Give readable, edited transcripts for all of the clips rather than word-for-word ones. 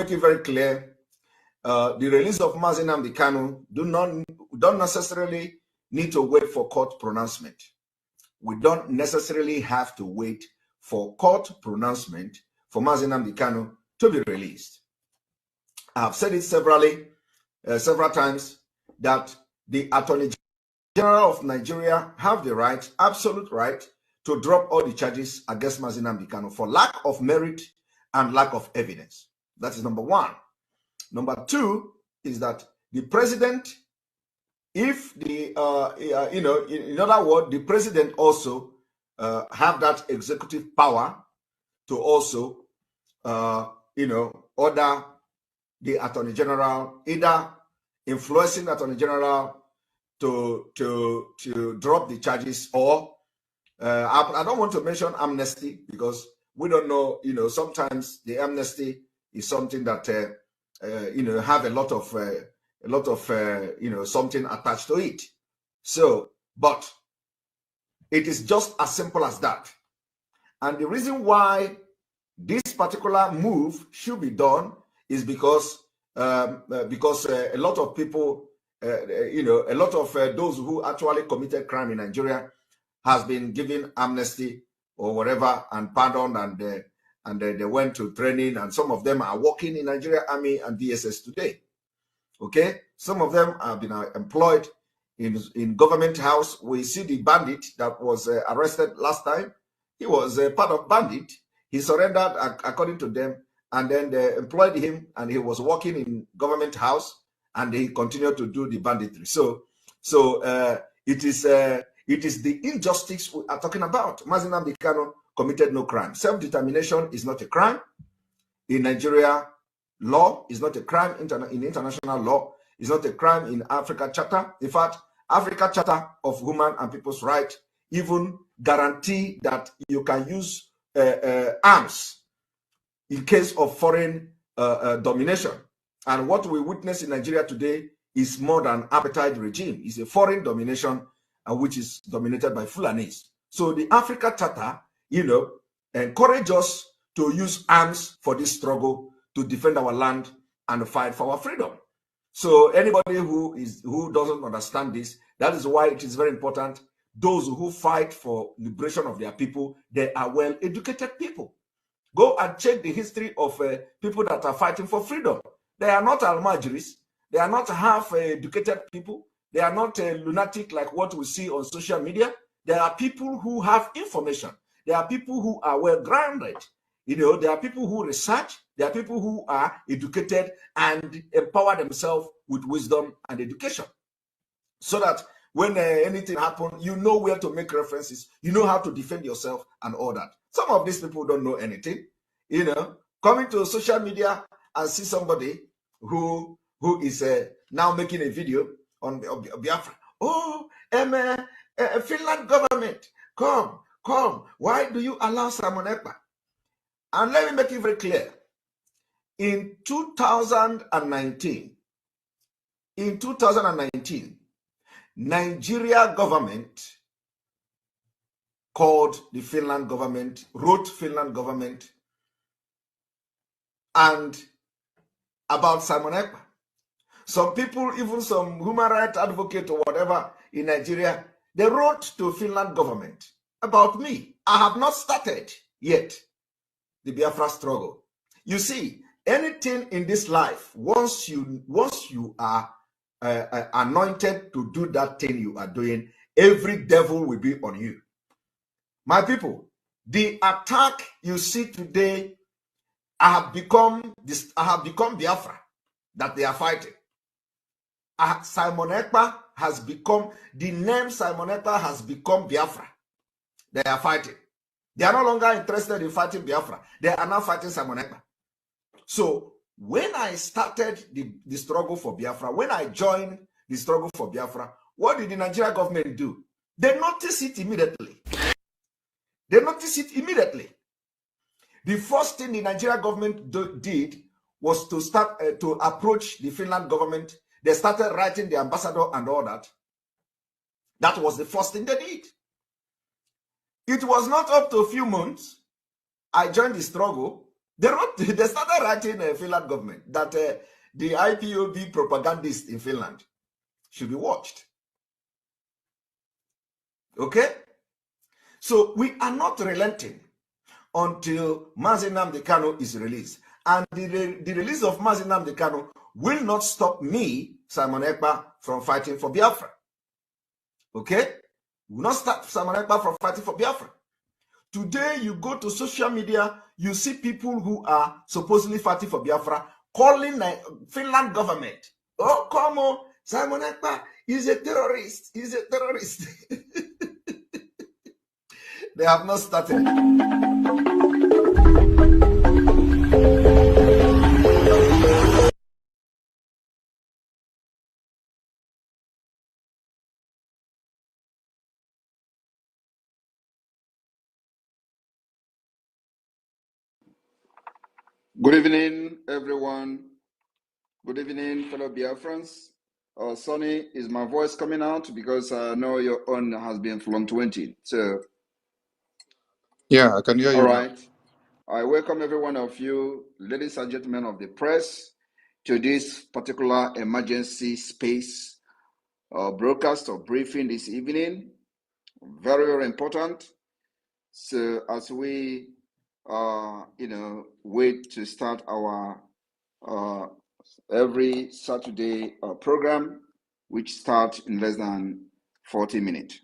make it very clear. The release of Mazi Nnamdi Kanu don't necessarily need to wait for court pronouncement. We don't necessarily have to wait for court pronouncement for Mazi Nnamdi Kanu to be released. I've said it several times that the Attorney General of Nigeria have the right, absolute right, to drop all the charges against Mazi Nnamdi Kanu for lack of merit and lack of evidence. That is number one. Number two is that the president, if the, in other words, the president also have that executive power to also, order the Attorney General, either influencing the Attorney General to drop the charges, or I don't want to mention amnesty because we don't know. Sometimes the amnesty is something that have a lot of something attached to it. So, but it is just as simple as that. And the reason why this particular move should be done is because a lot of people, a lot of those who actually committed crime in Nigeria has been given amnesty or whatever and pardon, and they went to training, and some of them are working in Nigeria Army and DSS today. Okay, some of them have been employed in government house. We see the bandit that was arrested last time. He was part of bandit. He surrendered according to them, and then they employed him, and he was working in government house, and he continued to do the banditry. So it is the injustice we are talking about. Mazi Nnamdi Kanu committed no crime. Self-determination is not a crime in Nigeria law. Is not a crime in international law. It's not a crime in Africa Charter. In fact, Africa Charter of Human and People's Rights even guarantee that you can use arms in case of foreign domination. And what we witness in Nigeria today is more than apartheid regime. It's a foreign domination, which is dominated by Fulanis. So the Africa Charter, encourage us to use arms for this struggle to defend our land and fight for our freedom. So anybody who doesn't understand this, that is why it is very important. Those who fight for liberation of their people, they are well-educated people. Go and check the history of people that are fighting for freedom. They are not almajiris. They are not half-educated people. They are not lunatic like what we see on social media. There are people who have information. There are people who are well-grounded. There are people who research. There are people who are educated and empower themselves with wisdom and education. So that when anything happens, you know where to make references. You know how to defend yourself and all that. Some of these people don't know anything. Coming to social media and see somebody who is now making a video on Biafra. Oh, Finland government, come. Why do you allow Simon Ekpa? And let me make it very clear. In 2019, Nigeria government called the Finland government, wrote Finland government, and about Simon Ekpa. Some people, even some human rights advocate or whatever in Nigeria, they wrote to Finland government about me. I have not started yet the Biafra struggle. You see, anything in this life, once you are anointed to do that thing you are doing, every devil will be on you. My people, the attack you see today, I have become Biafra that they are fighting. Simon Ekpa has become, the name Simon Ekpa has become Biafra. They are fighting. They are no longer interested in fighting Biafra. They are now fighting Simon Ekpa. So when I started the struggle for Biafra, when I joined the struggle for Biafra, what did the Nigeria government do? They noticed it immediately. The first thing the Nigeria government did was to start to approach the Finland government. They started writing the ambassador and all that. That was the first thing they did. It was not up to a few months. I joined the struggle. They started writing Finland government that the IPOB propagandist in Finland should be watched. Okay? So we are not relenting until Mazi Nnamdi Kanu is released. And the release of Mazi Nnamdi Kanu will not stop me, Simon Ekpa, from fighting for Biafra. Okay? Will not stop Simon Ekpa from fighting for Biafra. Today, you go to social media, you see people who are supposedly fighting for Biafra calling the Finland government. Oh, come on, Simon Ekpa is a terrorist. He's a terrorist. They have not started. Good evening, everyone. Good evening, fellow Biafrans. Sonny, is my voice coming out? Because I know your own has been fluctuating. So, yeah, I can hear you. All right. Now. I welcome every one of you, ladies and gentlemen of the press, to this particular emergency space broadcast or briefing this evening. Very, very important. So, as we, wait to start our every Saturday program, which starts in less than 40 minutes.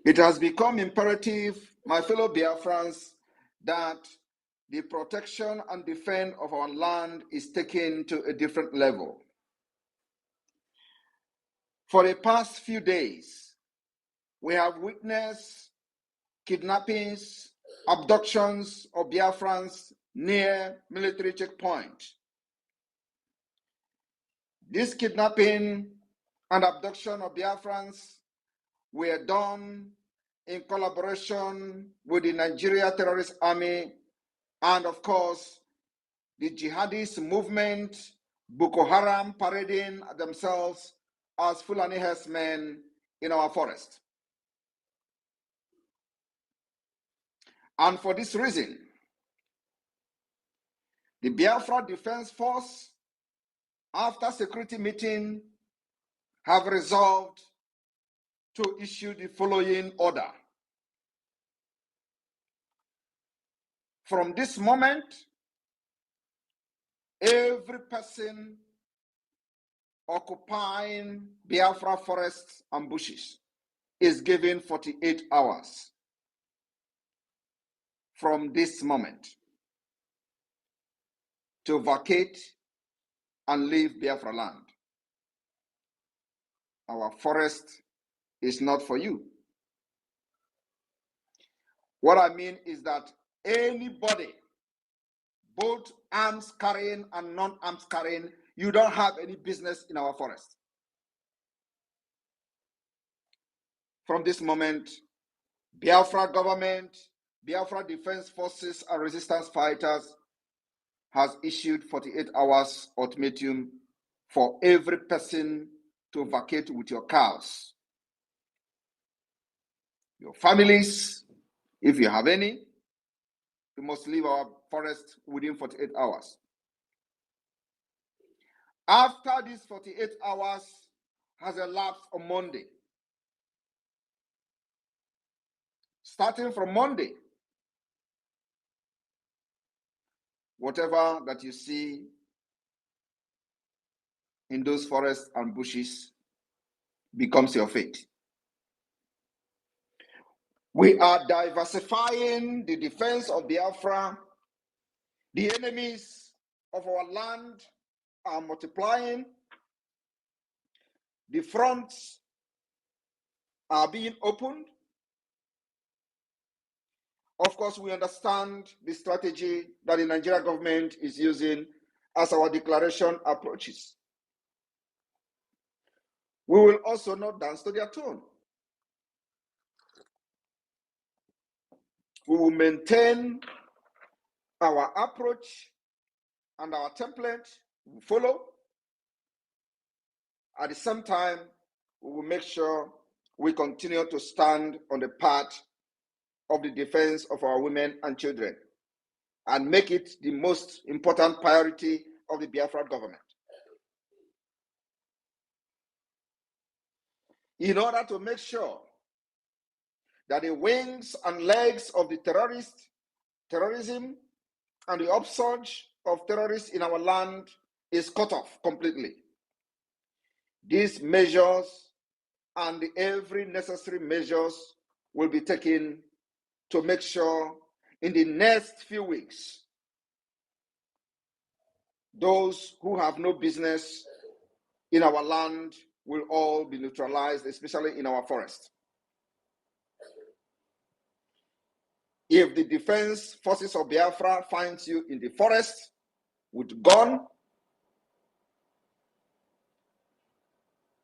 It has become imperative, my fellow Biafrans, that the protection and defense of our land is taken to a different level. For the past few days, we have witnessed kidnappings, abductions of Biafrans near military checkpoint. This kidnapping and abduction of Biafrans were done in collaboration with the Nigeria Terrorist Army and, of course, the jihadist movement, Boko Haram, parading themselves as Fulani herdsmen in our forest. And for this reason, the Biafra Defense Force, after security meeting, have resolved to issue the following order. From this moment, every person occupying Biafra forests and bushes is given 48 hours from this moment to vacate and leave Biafra land. Our forest is not for you. What I mean is that anybody, both arms carrying and non-arms carrying, you don't have any business in our forest. From this moment, Biafra government, Biafra Defense Forces and resistance fighters has issued 48 hours ultimatum for every person to vacate with your cows. Your families, if you have any, you must leave our forest within 48 hours. After these 48 hours has elapsed on Monday, starting from Monday, whatever that you see in those forests and bushes becomes your fate. We are diversifying the defense of Biafra. The enemies of our land are multiplying. The fronts are being opened. Of course, we understand the strategy that the Nigerian government is using as our declaration approaches. We will also not dance to their tune. We will maintain our approach and our template. We will follow. At the same time, we will make sure we continue to stand on the path of the defense of our women and children. and make it the most important priority of the Biafra government. In order to make sure that the wings and legs of the terrorism and the upsurge of terrorists in our land is cut off completely. These measures and every necessary measures will be taken to make sure in the next few weeks, those who have no business in our land will all be neutralized, especially in our forest. If the defense forces of Biafra finds you in the forest with gun,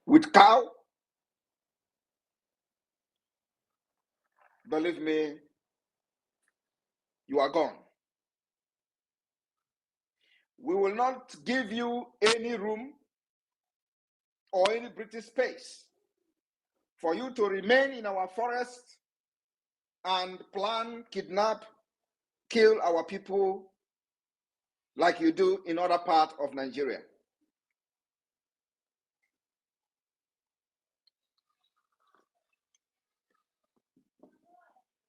with cow, believe me, you are gone. We will not give you any room or any breathing space for you to remain in our forest and plan, kidnap, kill our people like you do in other parts of Nigeria.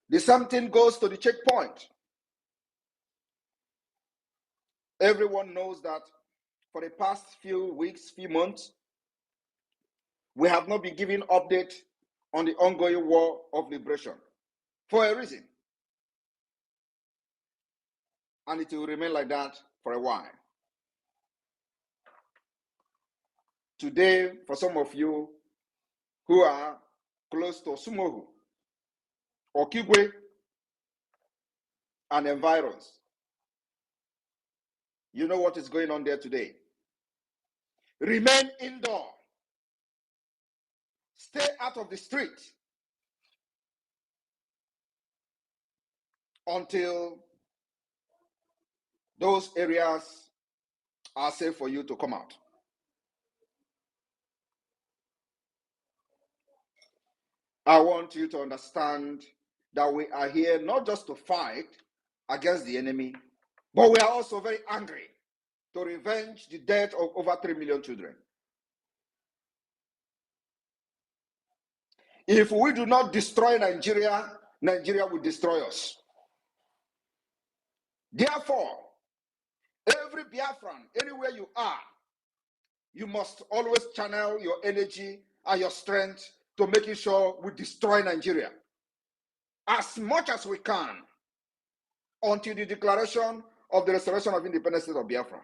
The same thing goes to the checkpoint. Everyone knows that for the past few weeks, few months, we have not been giving update on the ongoing war of liberation for a reason. And it will remain like that for a while. Today, for some of you who are close to Sumohu, Okigwe, and environs, you know what is going on there today. Remain indoor. Stay out of the street until those areas are safe for you to come out. I want you to understand that we are here not just to fight against the enemy, but we are also very angry to revenge the death of over 3 million children. If we do not destroy Nigeria, Nigeria will destroy us. Therefore, every Biafran, anywhere you are, you must always channel your energy and your strength to making sure we destroy Nigeria as much as we can until the declaration of the restoration of independence state of Biafra.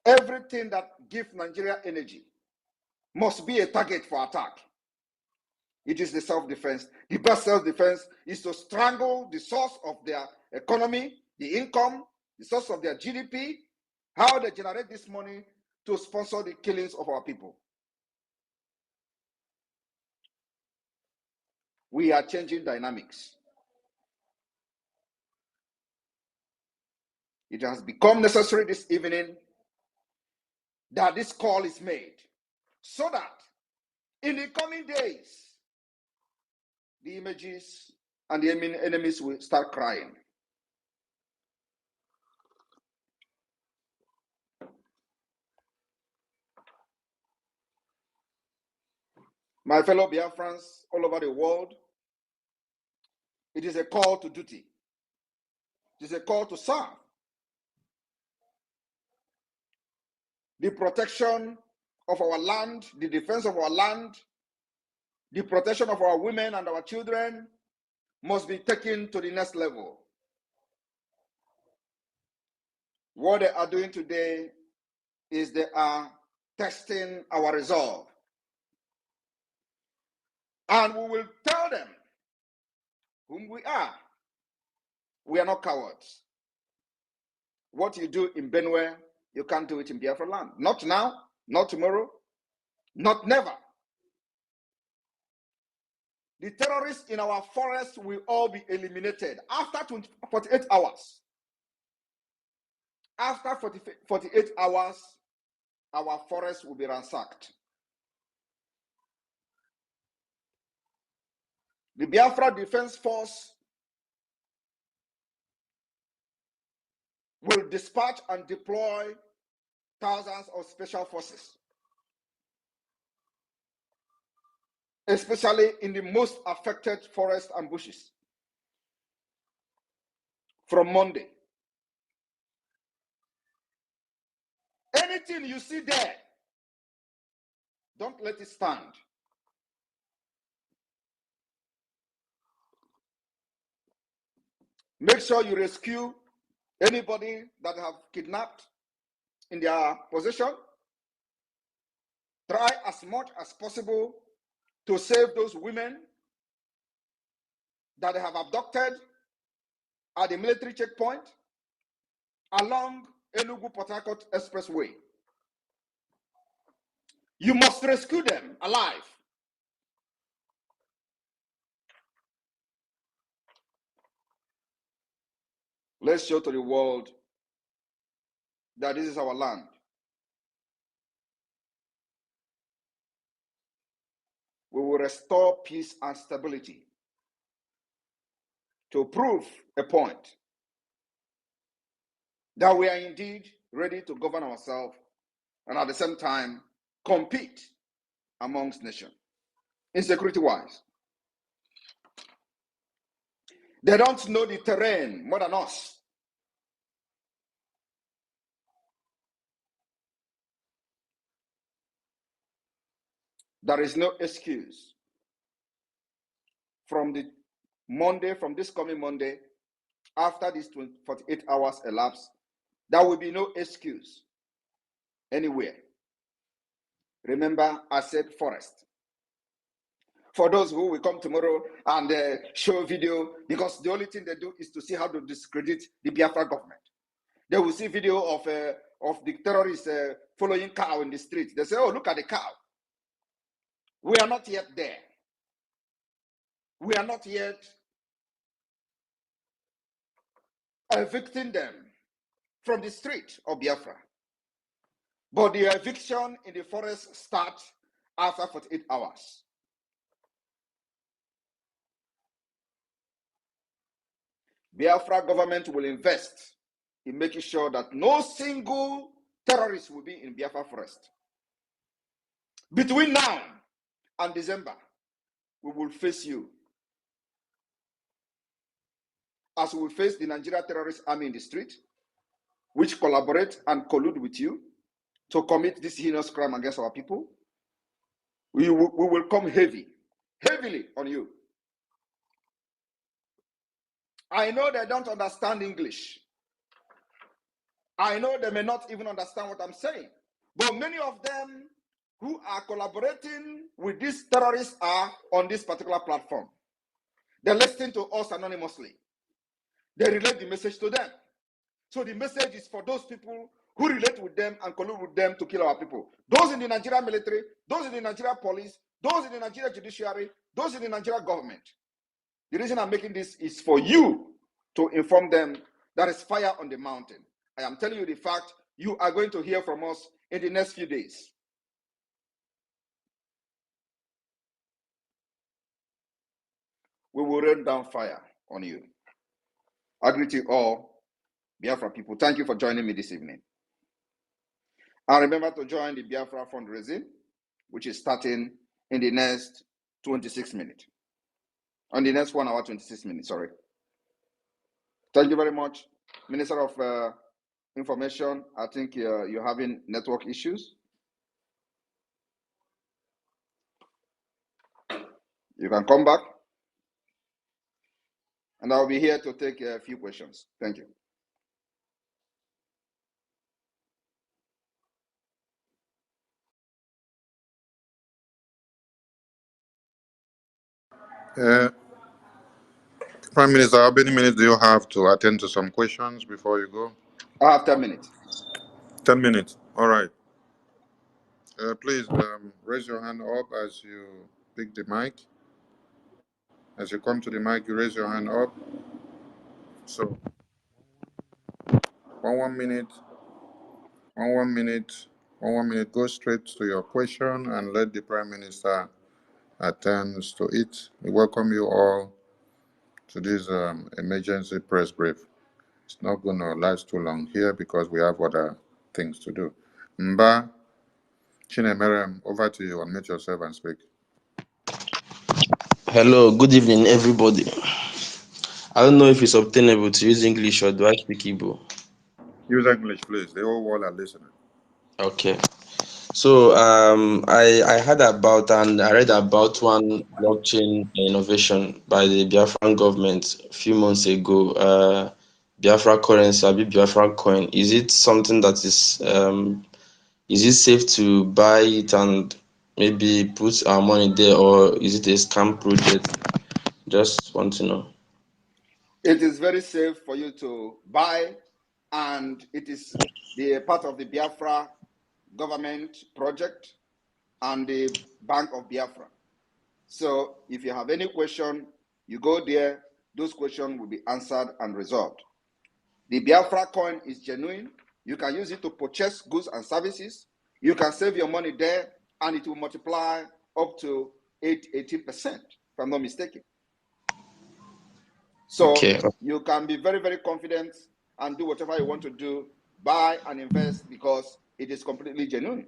Everything that gives Nigeria energy must be a target for attack. It is the self-defense. The best self-defense is to strangle the source of their economy, the income, the source of their GDP, how they generate this money to sponsor the killings of our people. We are changing dynamics. It has become necessary this evening that this call is made so that in the coming days, the images and the enemies will start crying. My fellow Biafrans all over the world, it is a call to duty. It is a call to serve. The protection of our land, the defense of our land, the protection of our women and our children must be taken to the next level. What they are doing today is they are testing our resolve. And we will tell them whom we are. We are not cowards. What you do in Benue, you can't do it in Biafra land. Not now, not tomorrow, not never. The terrorists in our forest will all be eliminated after 48 hours. After 48 hours, our forest will be ransacked. The Biafra Defense Force will dispatch and deploy thousands of special forces, especially in the most affected forests and bushes, from Monday. Anything you see there, don't let it stand. Make sure you rescue anybody that have kidnapped in their possession. Try as much as possible to save those women that they have abducted at the military checkpoint along Enugu-Port Harcourt Expressway. You must rescue them alive. Let's show to the world that this is our land. We will restore peace and stability to prove a point that we are indeed ready to govern ourselves and at the same time compete amongst nations, insecurity-wise. They don't know the terrain more than us. There is no excuse from this coming Monday, after these 48 hours elapse, there will be no excuse anywhere. Remember, I said forest. For those who will come tomorrow and show video, because the only thing they do is to see how to discredit the Biafra government. They will see video of the terrorists following cow in the street. They say, oh, look at the cow. We are not yet there. We are not yet evicting them from the street of Biafra. But the eviction in the forest starts after 48 hours. Biafra government will invest in making sure that no single terrorist will be in Biafra forest. Between now and December, we will face you as we face the Nigeria terrorist army in the street, which collaborate and collude with you to commit this heinous crime against our people. We will come heavily on you. I know they don't understand English. I know they may not even understand what I'm saying. But many of them who are collaborating with these terrorists are on this particular platform. They listen to us anonymously. They relate the message to them. So the message is for those people who relate with them and collude with them to kill our people. Those in the Nigerian military, those in the Nigerian police, those in the Nigerian judiciary, those in the Nigerian government. The reason I'm making this is for you to inform them there is fire on the mountain. I am telling you the fact. You are going to hear from us in the next few days. We will rain down fire on you. I greet you all, Biafra people. Thank you for joining me this evening. And remember to join the Biafra fundraising, which is starting in the next 26 minutes. On the next 1 hour, 26 minutes, sorry. Thank you very much. Minister of Information, I think you're having network issues. You can come back. And I'll be here to take a few questions. Thank you. Prime Minister, how many minutes do you have to attend to some questions before you go? I have 10 minutes. 10 minutes. All right. Please raise your hand up as you pick the mic. As you come to the mic, you raise your hand up. So, one minute, go straight to your question and let the Prime Minister attend to it. We welcome you all to this emergency press brief. It's not going to last too long here because we have other things to do. Mba Chinemerem, over to you. Unmute yourself and speak. Hello, good evening, everybody. I don't know if it's obtainable to use English or do I speak Igbo? Use English, please. The whole world are listening. Okay. So I heard about and I read about one blockchain innovation by the Biafran government a few months ago. Biafra currency, Biafra coin. Is it something that is it safe to buy it and maybe put our money there, or is it a scam project? Just want to know. It is very safe for you to buy, and it is the part of the Biafra government project and the Bank of Biafra. So if you have any question, you go there, those questions will be answered and resolved. The Biafra coin is genuine. You can use it to purchase goods and services. You can save your money there, and it will multiply up to 18%, if I'm not mistaken. So Okay. you can be very, very confident and do whatever you want to do, buy and invest, because it is completely genuine.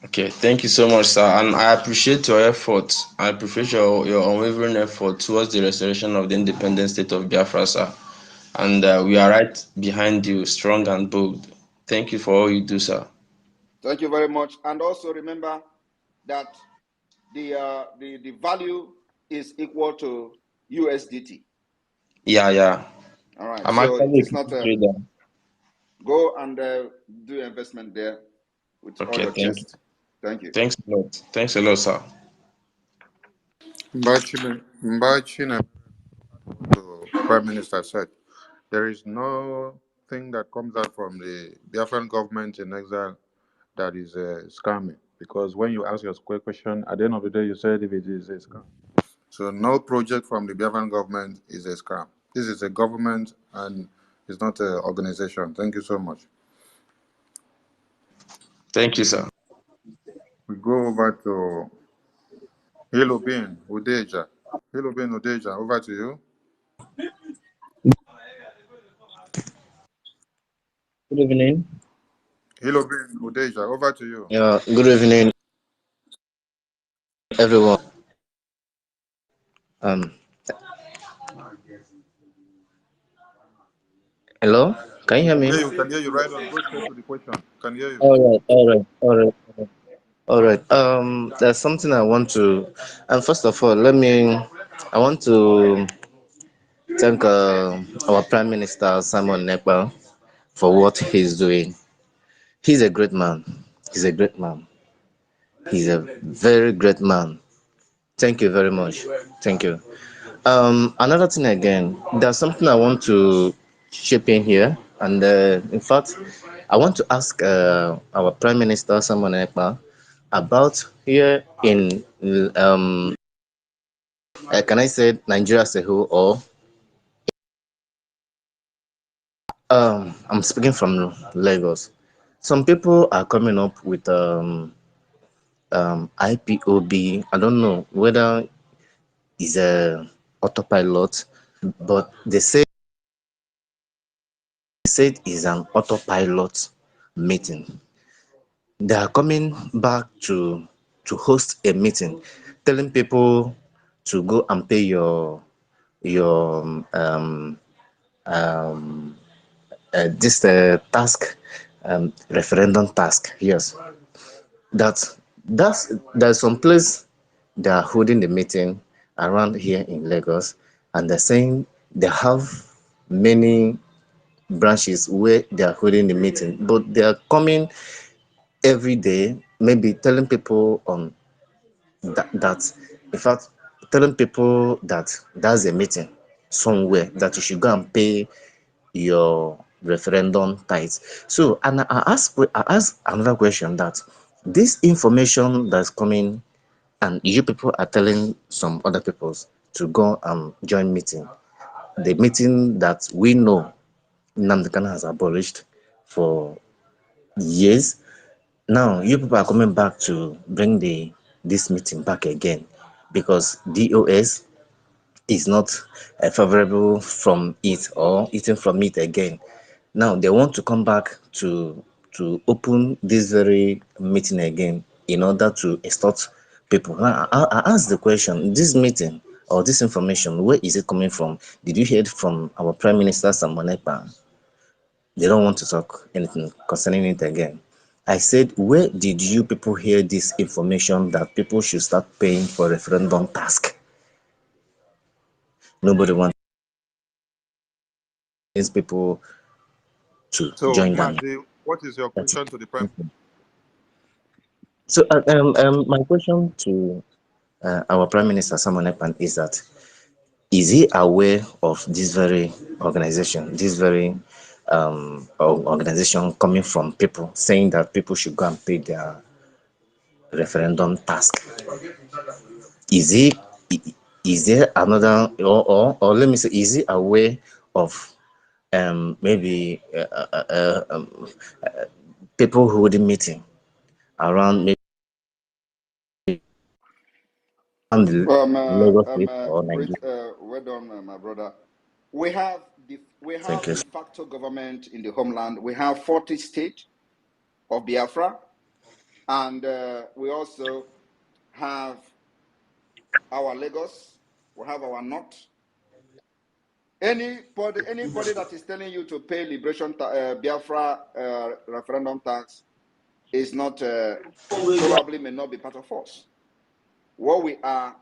Okay, thank you so much, sir. And I appreciate your effort. I appreciate your unwavering effort towards the restoration of the independent state of Biafra, sir. And we are right behind you, strong and bold. Thank you for all you do, sir. Thank you very much. And also remember that the value is equal to USDT. Yeah. All right. I'm So it actually a is not crypto trader. go and do investment there with all Okay, your thank you. chest. Thank you. Thanks a lot. Thanks a lot, sir. Mba Chinemerem, the Prime Minister said, there is no thing that comes out from the Biafran government in exile that is scamming. Because when you ask your question, at the end of the day, you said if it is a scam. So no project from the Biafran government is a scam. This is a government and it's not an organization. Thank you so much. Thank you, sir. We go over to Hilobin Udeja. Hilobin Udeja, over to you. Good evening. Hilobin Udeja, over to you. Yeah, good evening, everyone. Um, Hello, can you hear me? Yeah, you can hear you right on. Go straight to the question. Can hear you. All right. There's something I want to, and first of all, I want to thank our Prime Minister Simon Ekpa for what he's doing. He's a great man. He's a great man. He's a very great man. Thank you very much. Thank you. Another thing again, there's something I want to chip in here, and in fact, I want to ask our Prime Minister Simon Ekpa about here in can I say Nigeria as a whole, or I'm speaking from Lagos. Some people are coming up with IPOB. I don't know whether it's a autopilot, but they said it's an autopilot meeting. They are coming back to host a meeting, telling people to go and pay your this task, referendum task. Yes, that's there's some place they are holding the meeting around here in Lagos, and they're saying they have many branches where they are holding the meeting, but they are coming every day, maybe telling people on that in fact, telling people that there's a meeting somewhere that you should go and pay your referendum tithes. So, and I ask another question, that this information that's coming and you people are telling some other peoples to go and join meeting, the meeting that we know Nnamdi Kanu has abolished for years. Now you people are coming back to bring this meeting back again, because DOS is not favorable from it or eating from it again. Now they want to come back to open this very meeting again in order to extort people. Now, I ask the question: this meeting or this information, where is it coming from? Did you hear it from our Prime Minister Simon Ekpa? They don't want to talk anything concerning it again. I said, where did you people hear this information that people should start paying for referendum task? Nobody wants these people to So, join them. Mazi, what is your That's question to the Prime? it. So, my question to our Prime Minister Simon Ekpa is that, is he aware of this very organization, this very organization coming from people saying that people should go and pay their referendum task? Is he, is there another, or let me say, is he aware of maybe people holding meeting around maybe around the Lagos State or Nigeria? Well done, my brother. We have Thank you. de facto government in the homeland. We have 40 states of Biafra, and we also have our Lagos. We have our North. Anybody that is telling you to pay liberation Biafra referendum tax is not probably may not be part of us. What we are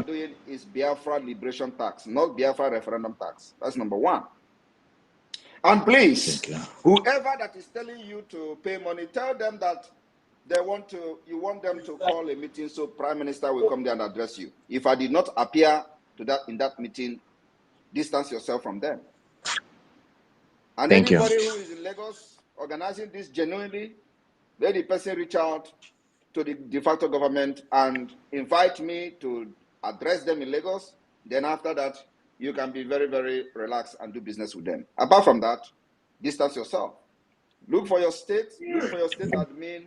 doing is Biafra liberation tax, not Biafra referendum tax. That's number one. And please, whoever that is telling you to pay money, tell them that you want them to call a meeting so Prime Minister will come there and address you. If I did not appear in that meeting, distance yourself from them. And anybody who is in Lagos organizing this genuinely, let the person reach out to the de facto government and invite me to address them in Lagos. Then after that, you can be very, very relaxed and do business with them. Apart from that, distance yourself. Look for your state admin.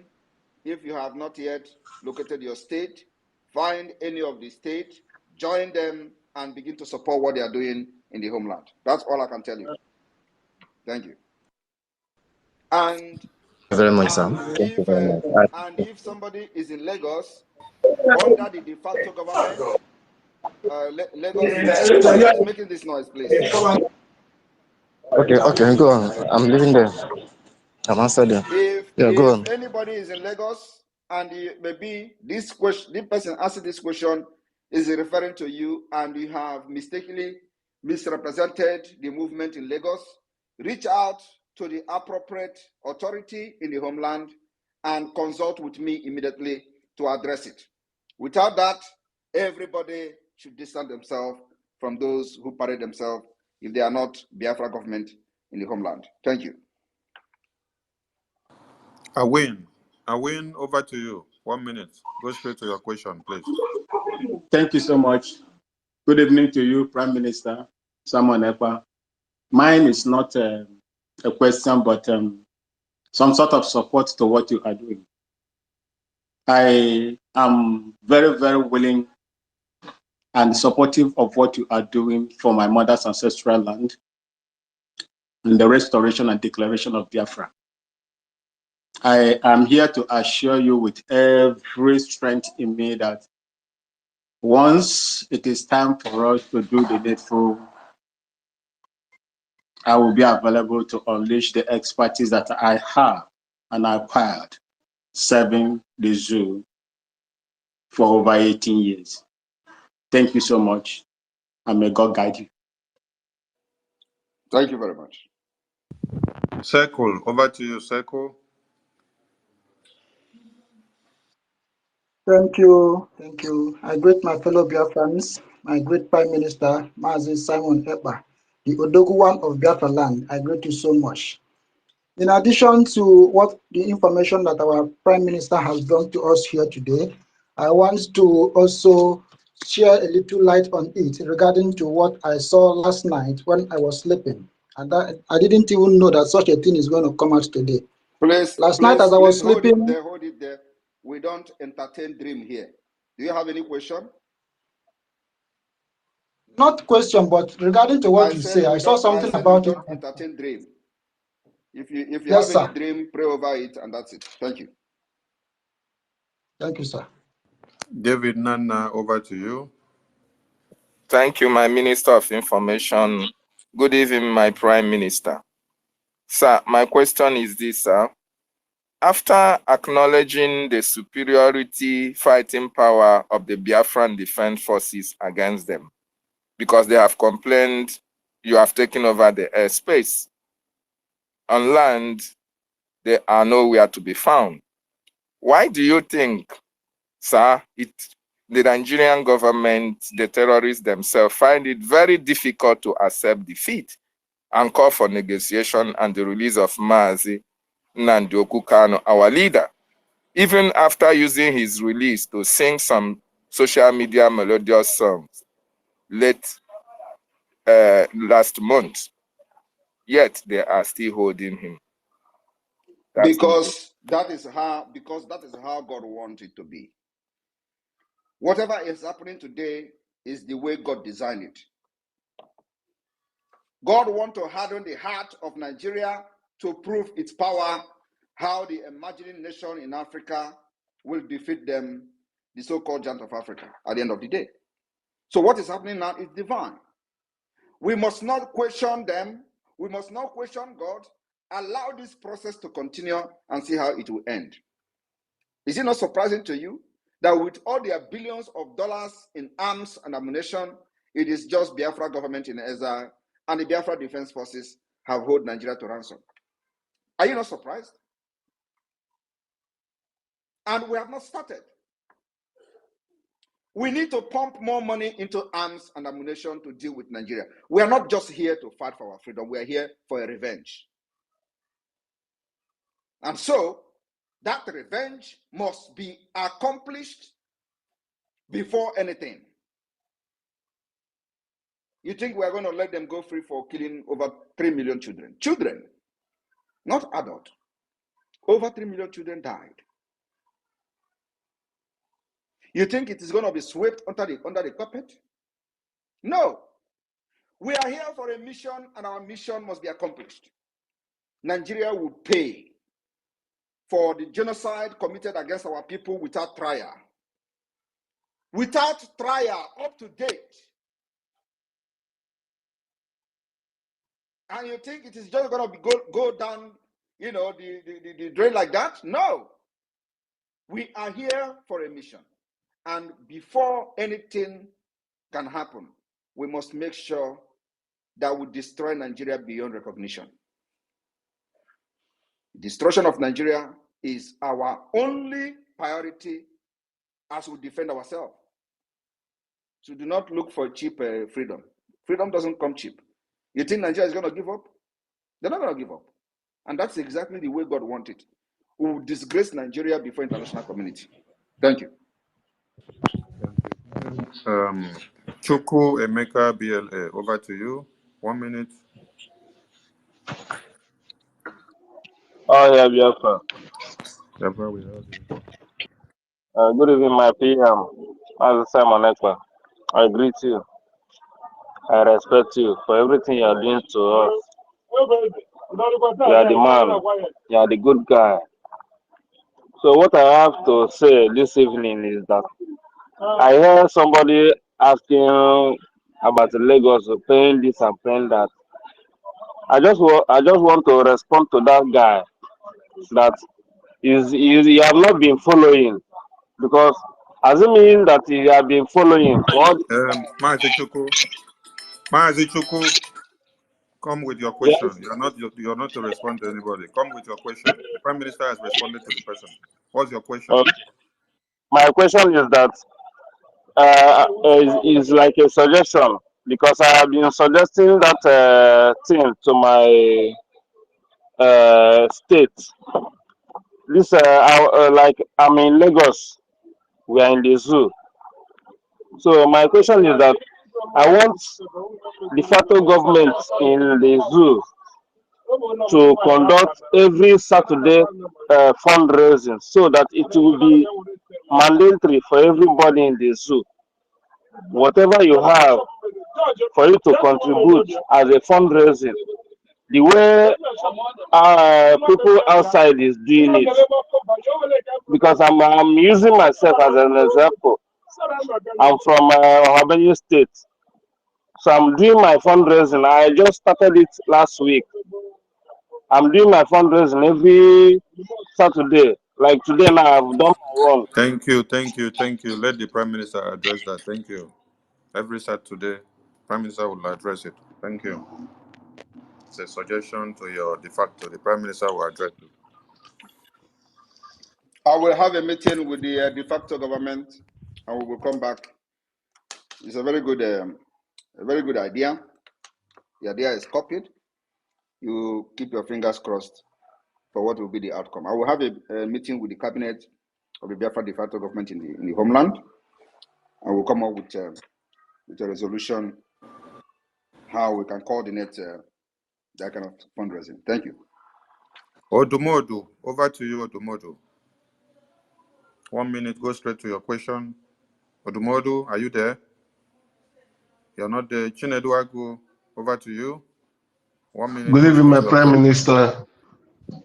If you have not yet located your state, find any of the state, join them, and begin to support what they are doing in the homeland. That's all I can tell you. Thank you. And very much, sir. Thank you very much. And if somebody is in Lagos under the de facto government, Lagos, who's making this noise, please? Okay, go on. I'm leaving there. I'm answered there. Go on. If anybody is in Lagos and maybe this person answered this question is referring to you and you have mistakenly misrepresented the movement in Lagos, reach out to the appropriate authority in the homeland and consult with me immediately to address it. Without that, everybody should distance themselves from those who parade themselves if they are not Biafra government in the homeland. Thank you. Awin, over to you. 1 minute. Go straight to your question, please. Thank you so much. Good evening to you, Prime Minister Simon Ekpa. Mine is not a question, but some sort of support to what you are doing. I am very, very willing and supportive of what you are doing for my mother's ancestral land and the restoration and declaration of Biafra. I am here to assure you with every strength in me that once it is time for us to do the needful, I will be available to unleash the expertise that I have and acquired serving the zoo for over 18 years. Thank you so much, and may God guide you. Thank you very much. Circle, over to you, Circle. Thank you. I greet my fellow Biafrans, my great Prime Minister, Mazi Simon Ekpa, the Odoguwan of Biafra land. I greet you so much. In addition to what the information that our Prime Minister has brought to us here today, I want to also share a little light on it regarding to what I saw last night when I was sleeping. And I didn't even know that such a thing is going to come out today. Last night as I was sleeping... Hold it there. We don't entertain dream here. Do you have any question? Not question, but regarding to what I you said say, I we saw don't. I something said we about it. don't entertain dream. If you Yes, have any sir. dream, pray over it, and that's it. Thank you. Thank you, sir. David Nana, over to you. Thank you, my Minister of Information. Good evening, my Prime Minister. Sir, my question is this, sir. After acknowledging the superiority fighting power of the Biafran Defense Forces against them, because they have complained you have taken over the airspace, on land, they are nowhere to be found. Why do you think, sir, the Nigerian government, the terrorists themselves, find it very difficult to accept defeat and call for negotiation and the release of Mazi Nnamdi Kanu, our leader, even after using his release to sing some social media melodious songs last month, yet they are still holding him? Because that is how God wants it to be. Whatever is happening today is the way God designed it. God wants to harden the heart of Nigeria to prove its power, how the emerging nation in Africa will defeat them, the so-called giant of Africa, at the end of the day. So what is happening now is divine. We must not question them. We must not question God. Allow this process to continue and see how it will end. Is it not surprising to you that with all their billions of dollars in arms and ammunition, it is just Biafra government in exile and the Biafra Defense Forces have held Nigeria to ransom? Are you not surprised? And we have not started. We need to pump more money into arms and ammunition to deal with Nigeria. We are not just here to fight for our freedom. We are here for a revenge. And so that revenge must be accomplished before anything. You think we are going to let them go free for killing over 3 million children? Children, not adults. Over 3 million children died. You think it is going to be swept under the carpet? No. We are here for a mission, and our mission must be accomplished. Nigeria will pay for the genocide committed against our people without trial. Without trial, up to date. And you think it is just going to go down, the drain like that? No. We are here for a mission. And before anything can happen, we must make sure that we destroy Nigeria beyond recognition. Destruction of Nigeria is our only priority as we defend ourselves. So do not look for cheap freedom. Freedom doesn't come cheap. You think Nigeria is going to give up? They're not going to give up. And that's exactly the way God wanted. We will disgrace Nigeria before international community. Thank you. Chuku Emeka BLA, over to you. 1 minute. Oh, yeah, Biafra. Biafra, we have you. Good evening, my PM. As Simon Ekpa, I greet you. I respect you for everything you are doing to us. You are the man. You are the good guy. So what I have to say this evening is that I hear somebody asking about Lagos paying this and paying that. I just want to respond to that guy that you have not been following, because assuming that you have been following what Maazi Chuku, come with your yes, question. You're not to respond to anybody. Come with your question. The Prime Minister has responded to the person. What's your question? my question is that is like a suggestion, because I have been suggesting that thing to my state. This like I'm in Lagos, we are in the zoo. So my question is that I want the federal government in the zoo to conduct every Saturday fundraising, so that it will be mandatory for everybody in the zoo. Whatever you have, for you to contribute as a fundraising the way people outside is doing it. Because I'm using myself as an example. I'm from Habenue State. So I'm doing my fundraising. I just started it last week. I'm doing my fundraising every Saturday. Like today now, I've done my one. Thank you, thank you, thank you. Let the Prime Minister address that. Thank you. Every Saturday, Prime Minister will address it. Thank you. It's a suggestion to your de facto. The Prime Minister will address it. I will have a meeting with the de facto government, and we will come back. It's a very good idea. The idea is copied. You keep your fingers crossed for what will be the outcome. I will have a meeting with the cabinet of the Biafra de facto government in the homeland, and we'll come up with a resolution how we can coordinate that kind of fundraising. Thank you. Odumodu, over to you, Odumodu. 1 minute, go straight to your question. Odumodu, are you there? You're not there. Chinedu Agu, over to you. 1 minute, Good go evening, straight my to your Prime question. Minister.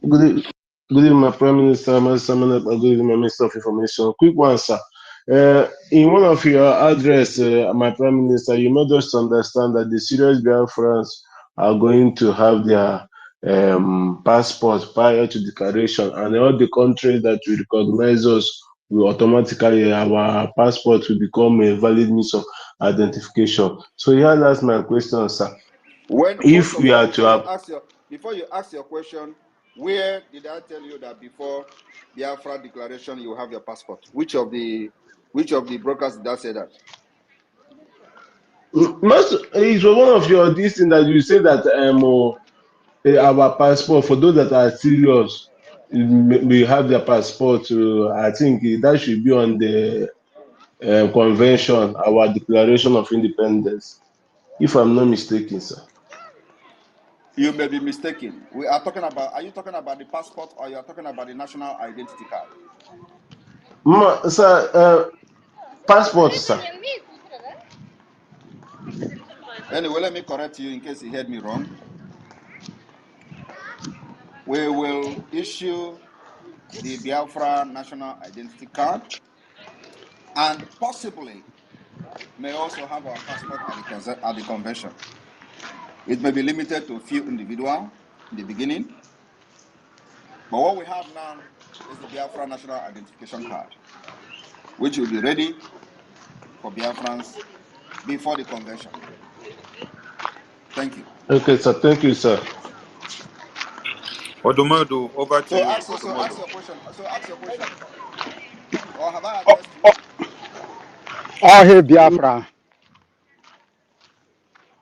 Good evening, my Prime Minister, my good evening, my Minister of Information. Quick one, sir. In one of your address, my Prime Minister, you made us understand that the serious Biafrans are going to have their passports prior to declaration, and all the countries that will recognize us will automatically, our passport will become a valid means of identification. So here, that's my question, sir. When If first of we all, are to have before you ask your question, where did I tell you that before Biafra declaration you have your passport? Which of the brokers did I say that? most it was one of your this thing that you say that our passport for those that are serious we have their passport. I think that should be on the convention, our Declaration of Independence, if I'm not mistaken, sir. You may be mistaken. We are talking about. Are you talking about the passport or you are talking about the national identity card? Sir, passport, sir. Anyway, let me correct you in case you heard me wrong. We will issue the Biafra national identity card, and possibly may also have our passport at the convention. It may be limited to a few individuals in the beginning, but what we have now is the Biafra national identification card, which will be ready for Biafrans before the convention. Thank you. Okay, sir. Thank you, sir. Odumodu, over to So you. ask Odumodu. your question. Or have I addressed you? All hail Biafra.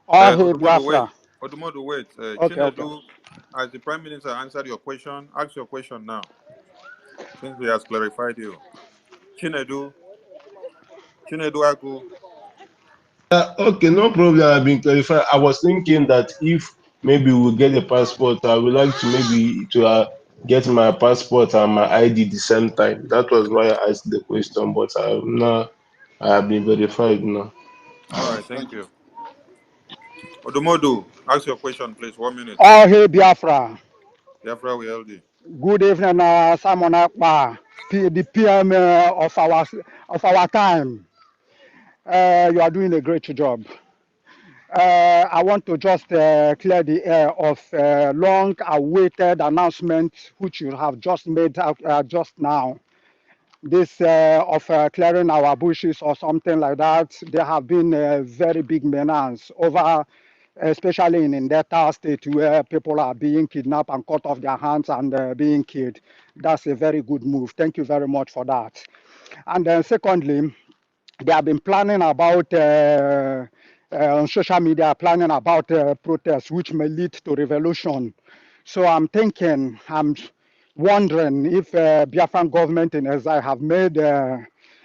All hail Odumodu, wait. Biafra. Odumodu, wait. Okay. Chinedu, as the Prime Minister answered your question, ask your question now, since he has clarified you. Chinedu Agu. Okay, no problem. I've been clarified. I was thinking that if maybe we'll get a passport, I would like to maybe to get my passport and my ID the same time. That was why I asked the question, but I have been verified now. All right, thank Thank you. you. Odumodu, ask your question, please. 1 minute. All hail Biafra. Biafra, we LD. Good evening, Simon Ekpa, the PM of our time. You are doing a great job. I want to just clear the air of long-awaited announcement which you have just made just now. This of clearing our bushes or something like that. There have been a very big menace over, especially in Delta State, where people are being kidnapped and cut off their hands and being killed. That's a very good move. Thank you very much for that. And then secondly, they have been planning about on social media, planning about protests which may lead to revolution. So I'm wondering if Biafran government in exile have made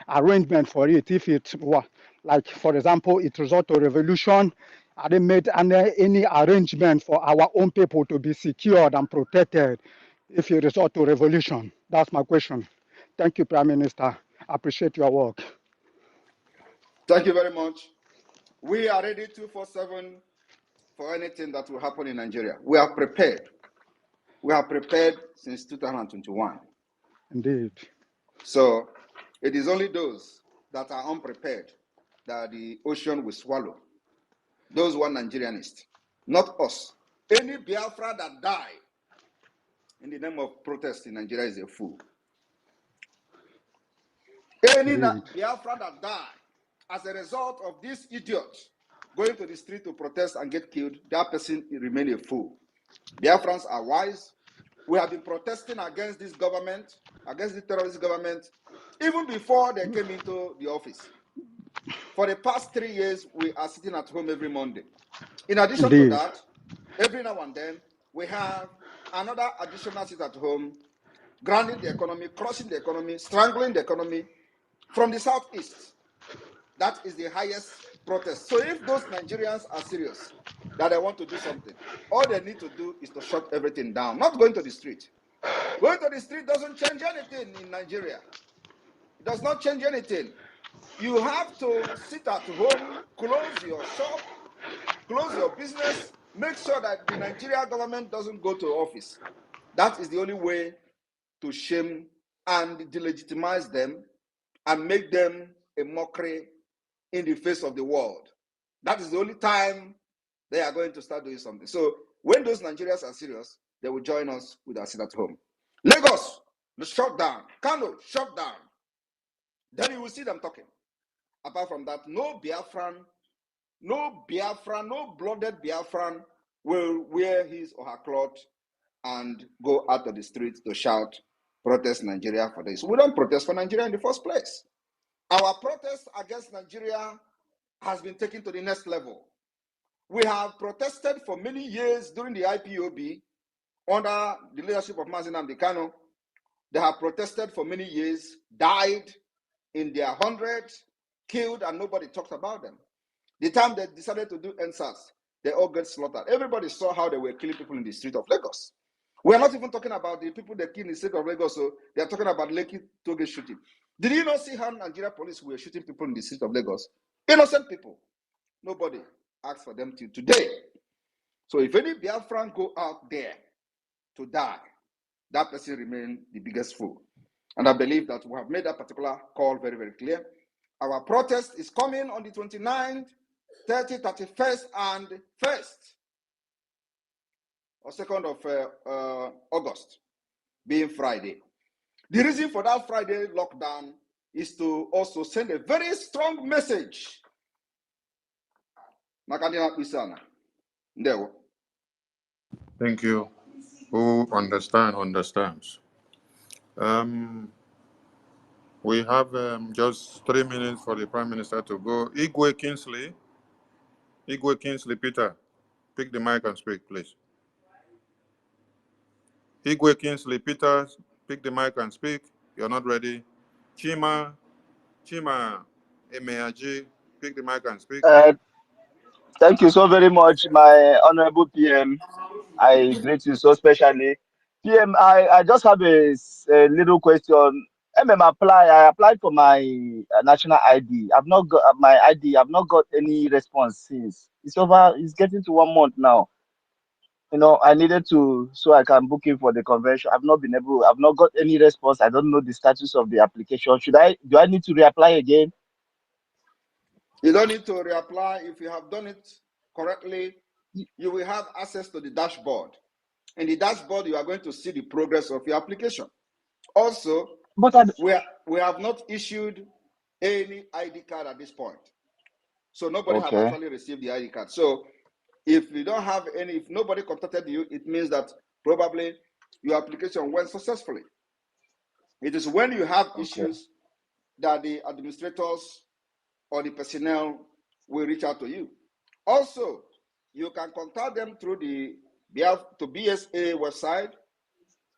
arrangement for it. If it were, like, for example, it result to revolution, have they made any arrangement for our own people to be secured and protected if it result to revolution? That's my question. Thank you, Prime Minister. I appreciate your work. Thank you very much. We are ready 24/7 for anything that will happen in Nigeria. We are prepared. We are prepared since 2021. Indeed. So it is only those that are unprepared that the ocean will swallow. Those who are Nigerianists, not us. Any Biafra that die in the name of protest in Nigeria is a fool. Any Biafra that die as a result of this idiot going to the street to protest and get killed, that person remain a fool. Biafrans are wise. We have been protesting against this government, against the terrorist government, even before they came into the office. For the past 3 years, we are sitting at home every Monday. In addition to that, every now and then, we have another additional sit at home, grounding the economy, crushing the economy, strangling the economy from the southeast. That is the highest protest. So if those Nigerians are serious that they want to do something, all they need to do is to shut everything down, not going to the street. Going to the street doesn't change anything in Nigeria. It does not change anything. You have to sit at home, close your shop, close your business, make sure that the Nigerian government doesn't go to office. That is the only way to shame and delegitimize them and make them a mockery in the face of the world. That is the only time they are going to start doing something. So when those Nigerians are serious, they will join us with our sit at home. Lagos, the shut down. Kano, shut down. Then you will see them talking. Apart from that, no Biafran, no blooded Biafran will wear his or her cloth and go out of the street to shout, protest Nigeria for this. We don't protest for Nigeria in the first place. Our protest against Nigeria has been taken to the next level. We have protested for many years during the IPOB under the leadership of Mazi Nnamdi Kanu. They have protested for many years, died in their hundreds, killed, and nobody talked about them. The time they decided to do NSAS, they all got slaughtered. Everybody saw how they were killing people in the street of Lagos. We are not even talking about the people they killed in the street of Lagos, so they are talking about Lekki Toge shooting. Did you not see how Nigeria police were shooting people in the street of Lagos? Innocent people. Nobody asked for them till today. So if any Biafran go out there to die, that person remains the biggest fool. And I believe that we have made that particular call very, very clear. Our protest is coming on the 29th, 30th, 31st, and 1st or 2nd of August, being Friday. The reason for that Friday lockdown is to also send a very strong message. Thank you. Who understands. We have just 3 minutes for the Prime Minister to go. Igwe Kingsley, Peter, pick the mic and speak, please. Igwe Kingsley, Peter, pick the mic and speak. You're not ready. Chima Emeaji, pick the mic and speak. Thank you so very much, my honorable PM. I greet you so specially. PM, I just have a little question. I applied for my national ID. I've not got my ID. I've not got any response since. It's getting to 1 month now. You know, I needed to, so I can book in for the convention. I've not got any response. I don't know the status of the application. Do I need to reapply again? You don't need to reapply. If you have done it correctly, you will have access to the dashboard. In the dashboard, you are going to see the progress of your application. Also, we have not issued any ID card at this point. So nobody has actually received the ID card. So if you don't have any, if nobody contacted you, it means that probably your application went successfully. It is when you have issues that the administrators or the personnel will reach out to you. Also, you can contact them through the BSA website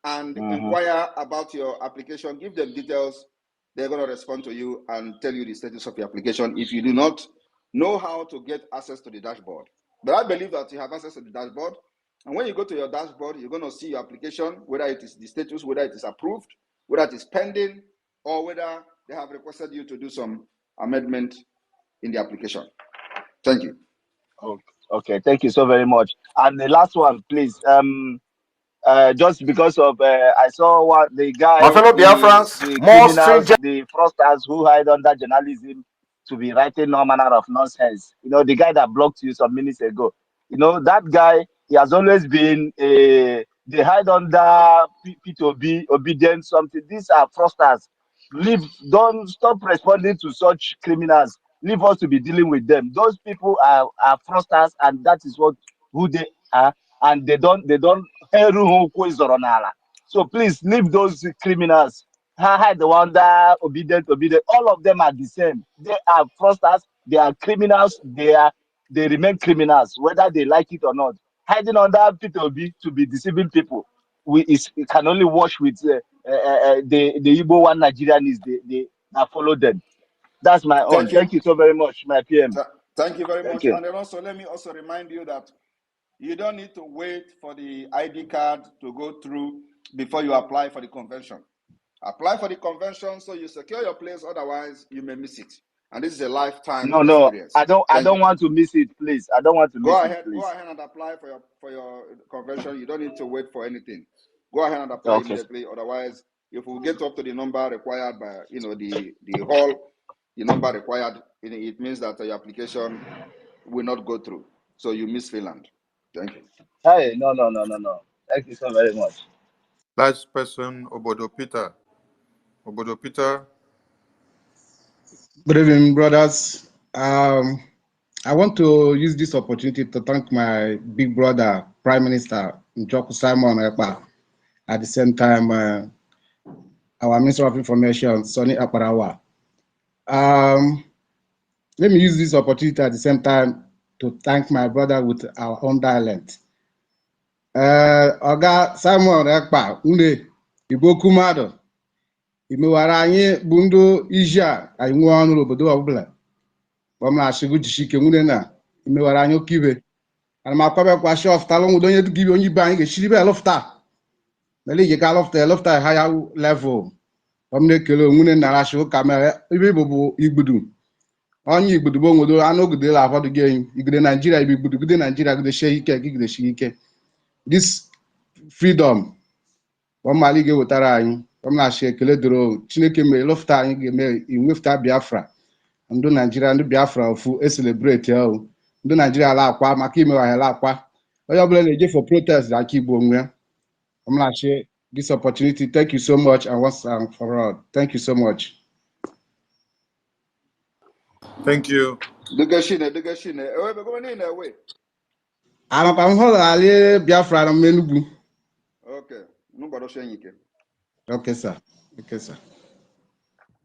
and inquire about your application. Give them details. They're going to respond to you and tell you the status of your application if you do not know how to get access to the dashboard. But I believe that you have access to the dashboard. And when you go to your dashboard, you're going to see your application, whether it is the status, whether it is approved, whether it is pending, or whether they have requested you to do some amendment in the application. Thank you. Okay, thank you so very much. And the last one, please. Just because of I saw what the My guy, fellow Biafrans, the more criminals, stringent. the fraudsters who hide under journalism to be writing no manner of nonsense. You know, the guy that blocked you some minutes ago. You know, that guy, he has always been they hide under P2B, obedience, something. These are fraudsters. Leave, don't stop responding to such criminals. Leave us to be dealing with them. Those people are fraudsters, and that is what who they are, and they don't so please leave those criminals. Hide the one that obedient. All of them are the same. They are fraudsters. They are criminals. They remain criminals, whether they like it or not. Hiding under P2B to be deceiving people, it can only wash with the Igbo one Nigerian is they that follow them. That's my own. Thank you. Thank you so very much, my PM. Thank you very Thank much. you. And then also, let me also remind you that you don't need to wait for the ID card to go through before you apply for the convention. Apply for the convention so you secure your place, otherwise you may miss it. And this is a lifetime No, experience. I don't want to miss it, please. I don't want to miss it, please. Go ahead and apply for your convention. You don't need to wait for anything. Go ahead and apply Okay. immediately. Otherwise, if we get up to the number required by the hall, the number required, it means that your application will not go through. So you miss Finland. Thank you. Hey, no. Thank you so very much. Last person, Obodo Peter. Obodo Peter. Good evening, brothers. I want to use this opportunity to thank my big brother, Prime Minister Njoku Simon Ekpa. At the same time, our Minister of Information, Sonny Akparawa. Let me use this opportunity at the same time to thank my brother with our own dialect. Oga Simon Ekpa, Une, Igbo Kumado, imewara anyị bụ ndị iji anyị nwee ọnụ n'obodo ọbụla. Bamashigụ jishike nwune na imewara anyị oke ibe. Ana m akwabekwa shọf talụ nwudo onye dịka ibe onye ibe anyị ga-eshiri be lọfta. Mele ije ka lọfta higher level. Na-ekele nwune na rashi ụka mere ibe bụ igbudu. Onye igbudu bụ onwedo anụ ogide la afọdụ gị enyi. Igide Nigeria ibe igbudu gide Nigeria gide shie ike gide shie ike. This freedom ọmali ga-ewetara anyị. Na-achị ekele doro Chineke mere lọfta anyị ga-eme inwefta Biafra. Ndị Naijiria ndị Biafra ofu celebrate ahụ ndị Naijiria ala akwa maka imewe ala akwa onye ọbụla na-eje for protest aka Igbo onwe ya. Ọmụlachi this opportunity. Thank you so much and once and for all. Thank you so much. Thank you. Dugashine. Amakwa m hụrụ ali Biafra na Menugwu. Okay. Okay, sir. Okay, sir.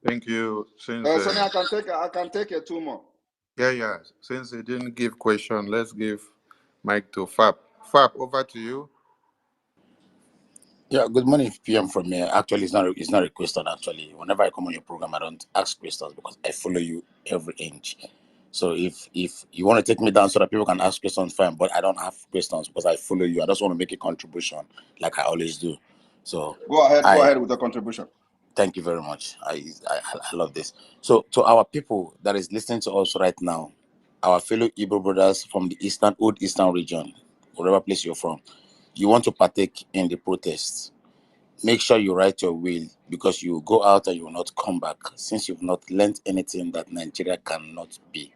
Thank you. Since Sonny, I can take 2 more. yeah. Since he didn't give question, let's give mic to Fab. Fab, over to you. Yeah, good morning, PM from me. Actually, it's not a question. Actually, whenever I come on your program, I don't ask questions because I follow you every inch. So if you want to take me down so that people can ask questions, fine. But I don't have questions because I follow you. I just want to make a contribution like I always do. So go ahead with the contribution. Thank you very much. I love this. So to our people that is listening to us right now, our fellow Igbo brothers from the old eastern region, whatever place you're from, you want to partake in the protests. Make sure you write your will because you will go out and you will not come back since you've not learned anything that Nigeria cannot be.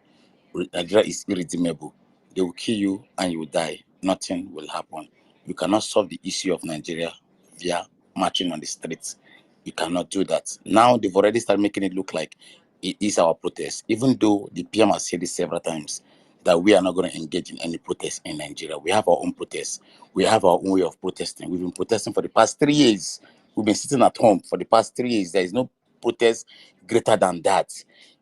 Nigeria is irredeemable. They will kill you and you will die. Nothing will happen. You cannot solve the issue of Nigeria via marching on the streets. You cannot do that. Now they've already started making it look like it is our protest, even though the PM has said it several times that we are not going to engage in any protest in Nigeria. We have our own protests. We have our own way of protesting. We've been protesting for the past 3 years. We've been sitting at home for the past 3 years. There is no protest greater than that.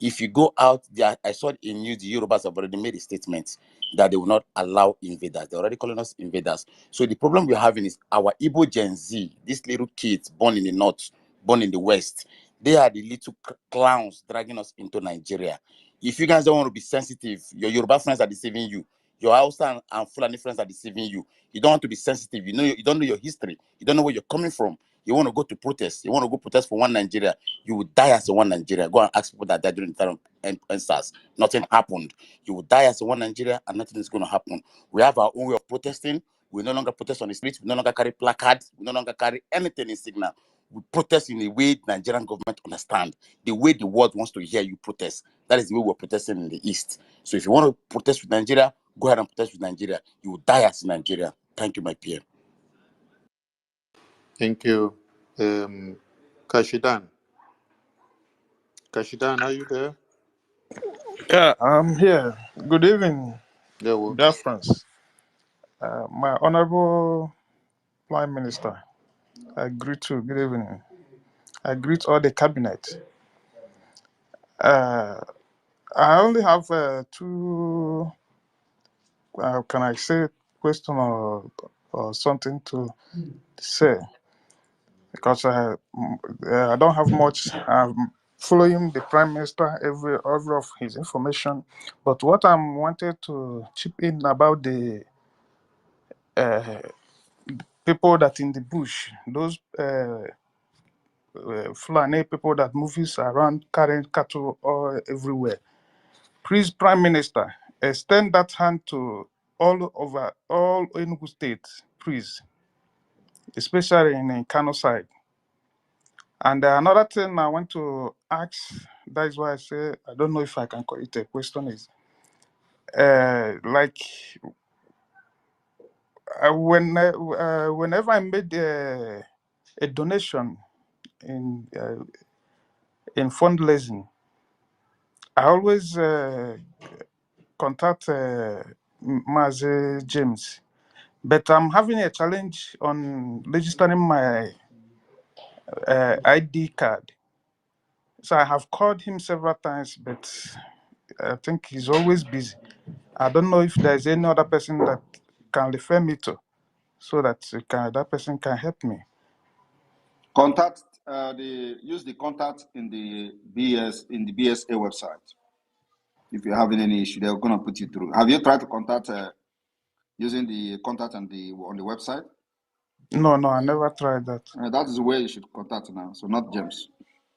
If you go out there, I saw in news the Yorubas have already made a statement that they will not allow invaders. They're already calling us invaders. So the problem we're having is our Igbo Gen Z, these little kids born in the north, born in the west, they are the little clowns dragging us into Nigeria. If you guys don't want to be sensitive, your Yoruba friends are deceiving you. Your Hausa and Fulani friends are deceiving you. You don't want to be sensitive. You don't know your history. You don't know where you're coming from. You want to go to protest. You want to go protest for one Nigeria. You will die as a one Nigeria. Go and ask people that died during the time of NSAS. Nothing happened. You will die as a one Nigeria, and nothing is going to happen. We have our own way of protesting. We no longer protest on the streets. We no longer carry placards. We no longer carry anything in signal. We protest in the way the Nigerian government understand, the way the world wants to hear you protest. That is the way we're protesting in the East. So if you want to protest with Nigeria, go ahead and protest with Nigeria. You will die as Nigeria. Thank you, my PM. Thank you. Kashidan. Kashidan, are you there? Yeah, I'm here. Good evening, There we dear friends. My Honorable Prime Minister, I greet you. Good evening. I greet all the cabinet. Uh, I only have two, can I say, question or something to say because I don't have much. I'm following the Prime Minister every of his information, but what I'm wanted to chip in about the uh, people that in the bush, those Fulani people that moves around carrying cattle all everywhere. Please, Prime Minister, extend that hand to all over all Enugu State, please, especially in Kano side. And another thing I want to ask, that is why I say I don't know if I can call it a question, is like whenever I made a donation in fundraising, I always contact Mazi James, but I'm having a challenge on registering my ID card. So I have called him several times, but I think he's always busy. I don't know if there's any other person that can refer me to, so that that person can help me. Contact use the contact in the BSA website. If you're having any issue, they're gonna put you through. Have you tried to contact using the contact on the website? No, I never tried that. That is where you should contact now. So not James.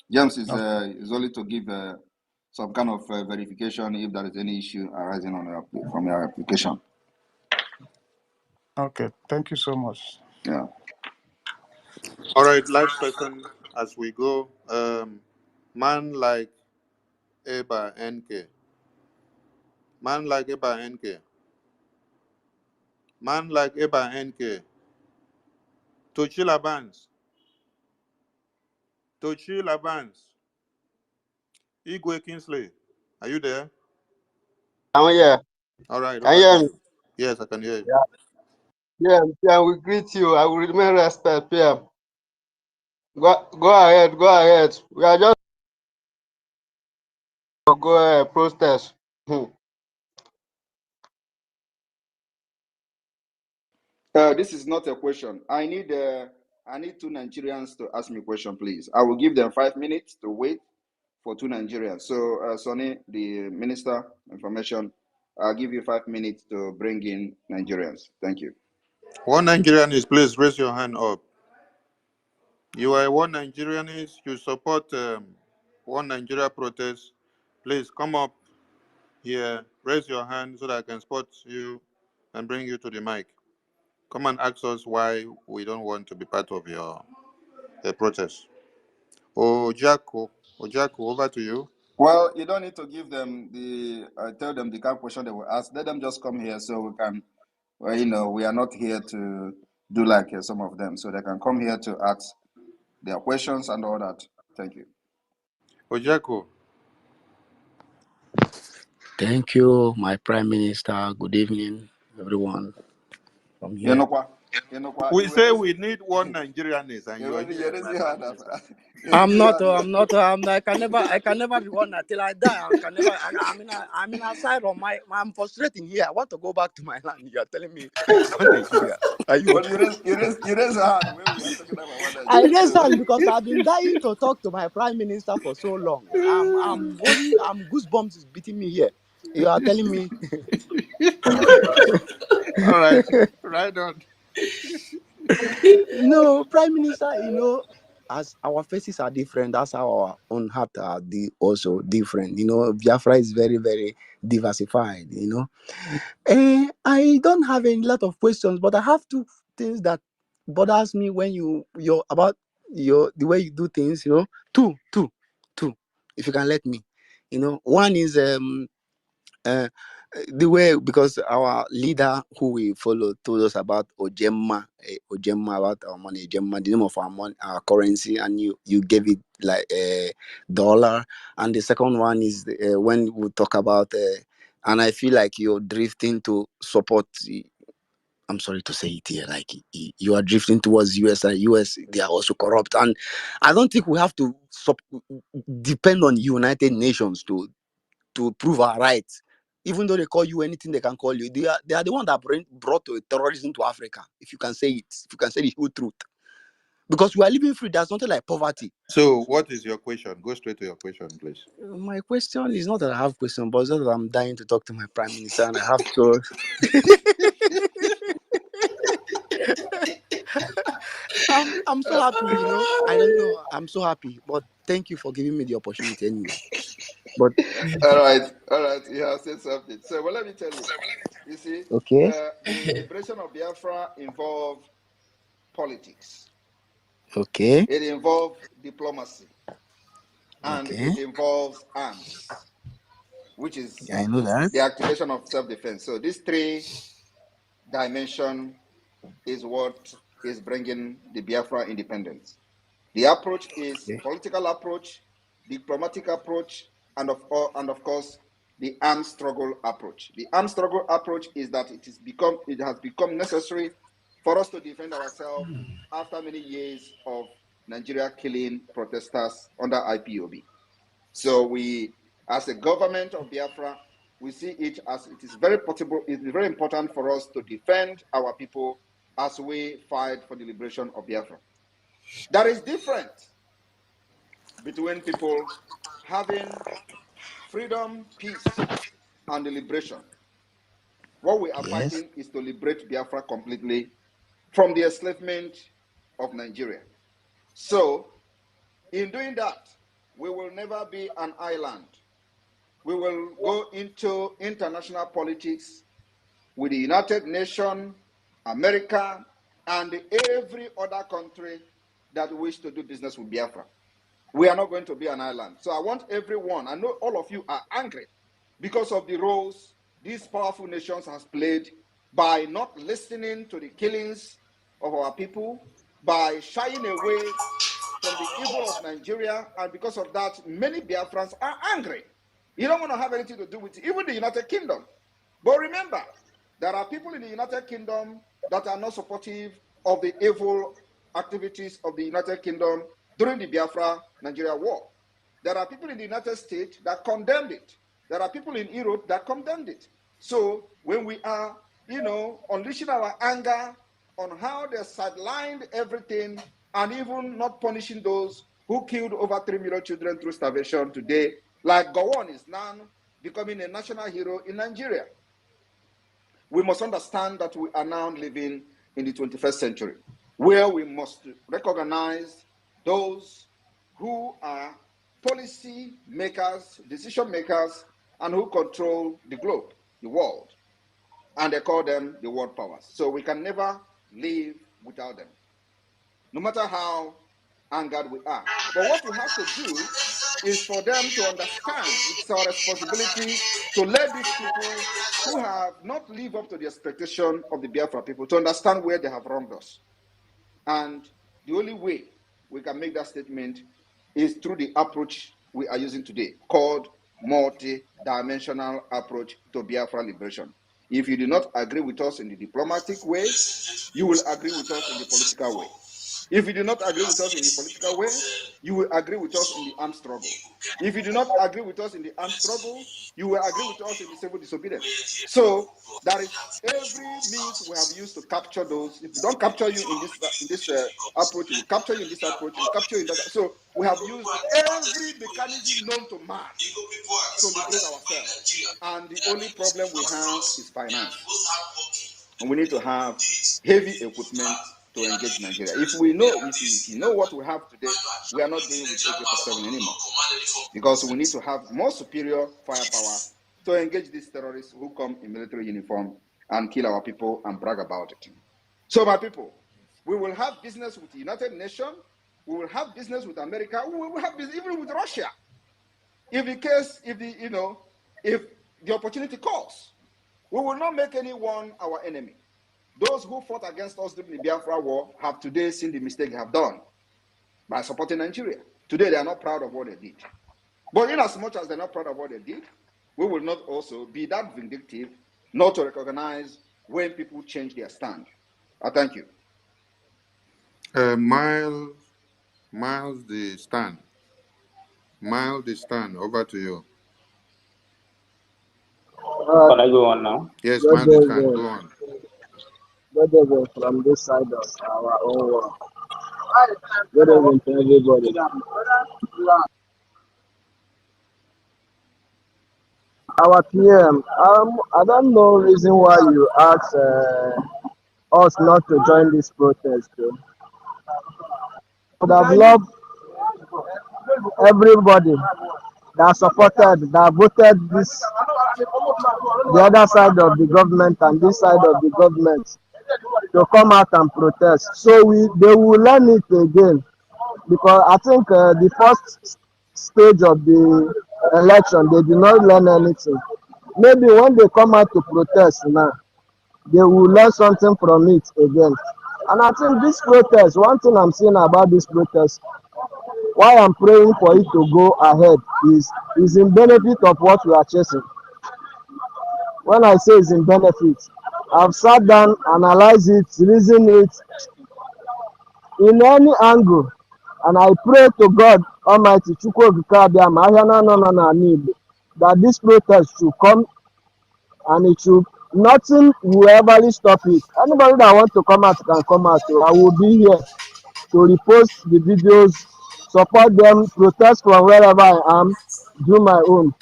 James is only to give some kind of verification if there is any issue arising from your application. Okay, thank you so much. Yeah. All right, last person as we go. Man like Eba NK. Man like Eba NK. Man like Eba NK. Tochila Bands. Tochila Bands. Igwe Kingsley. Are you there? I'm here. All right, Can over you to hear me? you. Yes, I can hear you. Yeah, we greet you. I will remain respect, PM. Go ahead. We are just go protest. This is not a question. I need two Nigerians to ask me a question, please. I will give them 5 minutes to wait for two Nigerians. So, Sonny, the Minister of Information, I'll give you 5 minutes to bring in Nigerians. Thank you. One Nigerian is, please raise your hand up. You are one Nigerian is, you support one Nigeria protest. Please come up here, raise your hand so that I can spot you and bring you to the mic. Come and ask us why we don't want to be part of your protest. Ojako, over to you. Well, you don't need to give them tell them the kind of question they will ask. Let them just come here so we can, we are not here to do like some of them. So they can come here to ask their questions and all that. Thank you. Ojako. Thank you, my Prime Minister. Good evening, everyone. From here. We say we need one Nigerian and you are here. I can never be one until I die. I can never. I'm in asylum. I'm frustrating here. I want to go back to my land. You are telling me one Nigeria. Are you? But you raise your hand when we are talking about one Nigeria. I raise hand because I've been dying to talk to my Prime Minister for so long. I'm goosebumps is beating me here. You are telling me. All right, right on. No, Prime Minister, as our faces are different, that's how our own heart are also different. Biafra is very, very diversified. I don't have a lot of questions, but I have two things that bothers me when you're about the way you do things. Two. If you can let me, one is uh, the way, because our leader who we follow told us about Ojemma, about our money, Ojemma, the name of our money, our currency, and you gave it like a dollar. And the second one is when we talk about, and I feel like you're drifting to support. I'm sorry to say it here, like you are drifting towards US, and US, they are also corrupt, and I don't think we have to depend on United Nations to prove our rights. Even though they call you anything they can call you, they are the one that brought terrorism to Africa. If you can say it, if you can say the whole truth, because we are living free. There's nothing like poverty. So, what is your question? Go straight to your question, please. My question is not that I have question, but it's just that I'm dying to talk to my prime minister, and I have to. I'm so happy. I don't know. I'm so happy, but thank you for giving me the opportunity anyway. But All right. You have said something. So, well, let me tell you. You see, okay, the liberation of Biafra involved politics. okay, It involved diplomacy, and okay. it involves arms, which is Yeah, I know that. the activation of self-defense. So, these three dimension is what is bringing the Biafra independence. The approach is Okay. political approach, diplomatic approach, and of course the armed struggle approach. The armed struggle approach is that it has become necessary for us to defend ourselves after many years of Nigeria killing protesters under IPOB. So we, as a government of Biafra, we see it as it is very possible, it is very important for us to defend our people as we fight for the liberation of Biafra. That is different between people having freedom, peace, and the liberation. What we are Yes. fighting is to liberate Biafra completely from the enslavement of Nigeria. So, in doing that, we will never be an island. We will go into international politics with the United Nations, America, and every other country that wish to do business with Biafra. We are not going to be an island. So I want everyone, I know all of you are angry because of the roles these powerful nations has played by not listening to the killings of our people, by shying away from the evil of Nigeria, and because of that, many Biafrans are angry. You don't want to have anything to do with it, even the United Kingdom. But remember, there are people in the United Kingdom that are not supportive of the evil activities of the United Kingdom during the Biafra Nigeria war. There are people in the United States that condemned it. There are people in Europe that condemned it. So when we are, unleashing our anger on how they sidelined everything and even not punishing those who killed over 3 million children through starvation today, like Gowon is now becoming a national hero in Nigeria. We must understand that we are now living in the 21st century, where we must recognize those who are policy makers, decision makers, and who control the globe, the world. And they call them the world powers. So we can never live without them, no matter how angered we are. But what we have to do is for them to understand it's our responsibility to let these people who have not lived up to the expectation of the Biafra people to understand where they have wronged us. And the only way we can make that statement is through the approach we are using today, called multi-dimensional approach to Biafra liberation. If you do not agree with us in the diplomatic way, you will agree with us in the political way. If you do not agree with us in the political way, you will agree with us in the armed struggle. If you do not agree with us in the armed struggle, you will agree with us in the civil disobedience. So that is every means we have used to capture those. If we don't capture you in this approach, we capture you in this approach, we capture you in that. So we have used every mechanism known to man to liberate ourselves. And the only problem we have is finance. And we need to have heavy equipment to engage Nigeria. If we know, if you know what we have today, we are not doing with AK-47 anymore, because we need to have more superior firepower to engage these terrorists who come in military uniform and kill our people and brag about it. So, my people, we will have business with the United Nations. We will have business with America. We will have business even with Russia. If the opportunity calls, we will not make anyone our enemy. Those who fought against us during the Biafra war have today seen the mistake they have done by supporting Nigeria. Today, they are not proud of what they did. But in as much as they're not proud of what they did, we will not also be that vindictive not to recognize when people change their stand. I thank you. Miles the stand. Miles the stand. Over to you. Can I go on now? Yes, Good Miles the stand. evening. Go on. Good evening from this side of our own world. Good evening to everybody. Our PM, I don't know reason why you ask us not to join this protest. Though. Would have loved everybody that supported, that voted this, the other side of the government and this side of the government to come out and protest. So they will learn it again, because I think the first stage of the election they did not learn anything. Maybe when they come out to protest now, they will learn something from it again. And I think this protest, one thing I'm saying about this protest, why I'm praying for it to go ahead is in benefit of what we are chasing. When I say it's in benefit, I've sat down, analyzed it, reasoned it in any angle, and I pray to God Almighty, that this protest should come and it should, nothing will ever stop it. Anybody that wants to come out can come out. So I will be here to repost the videos, support them, protest from wherever I am, do my own.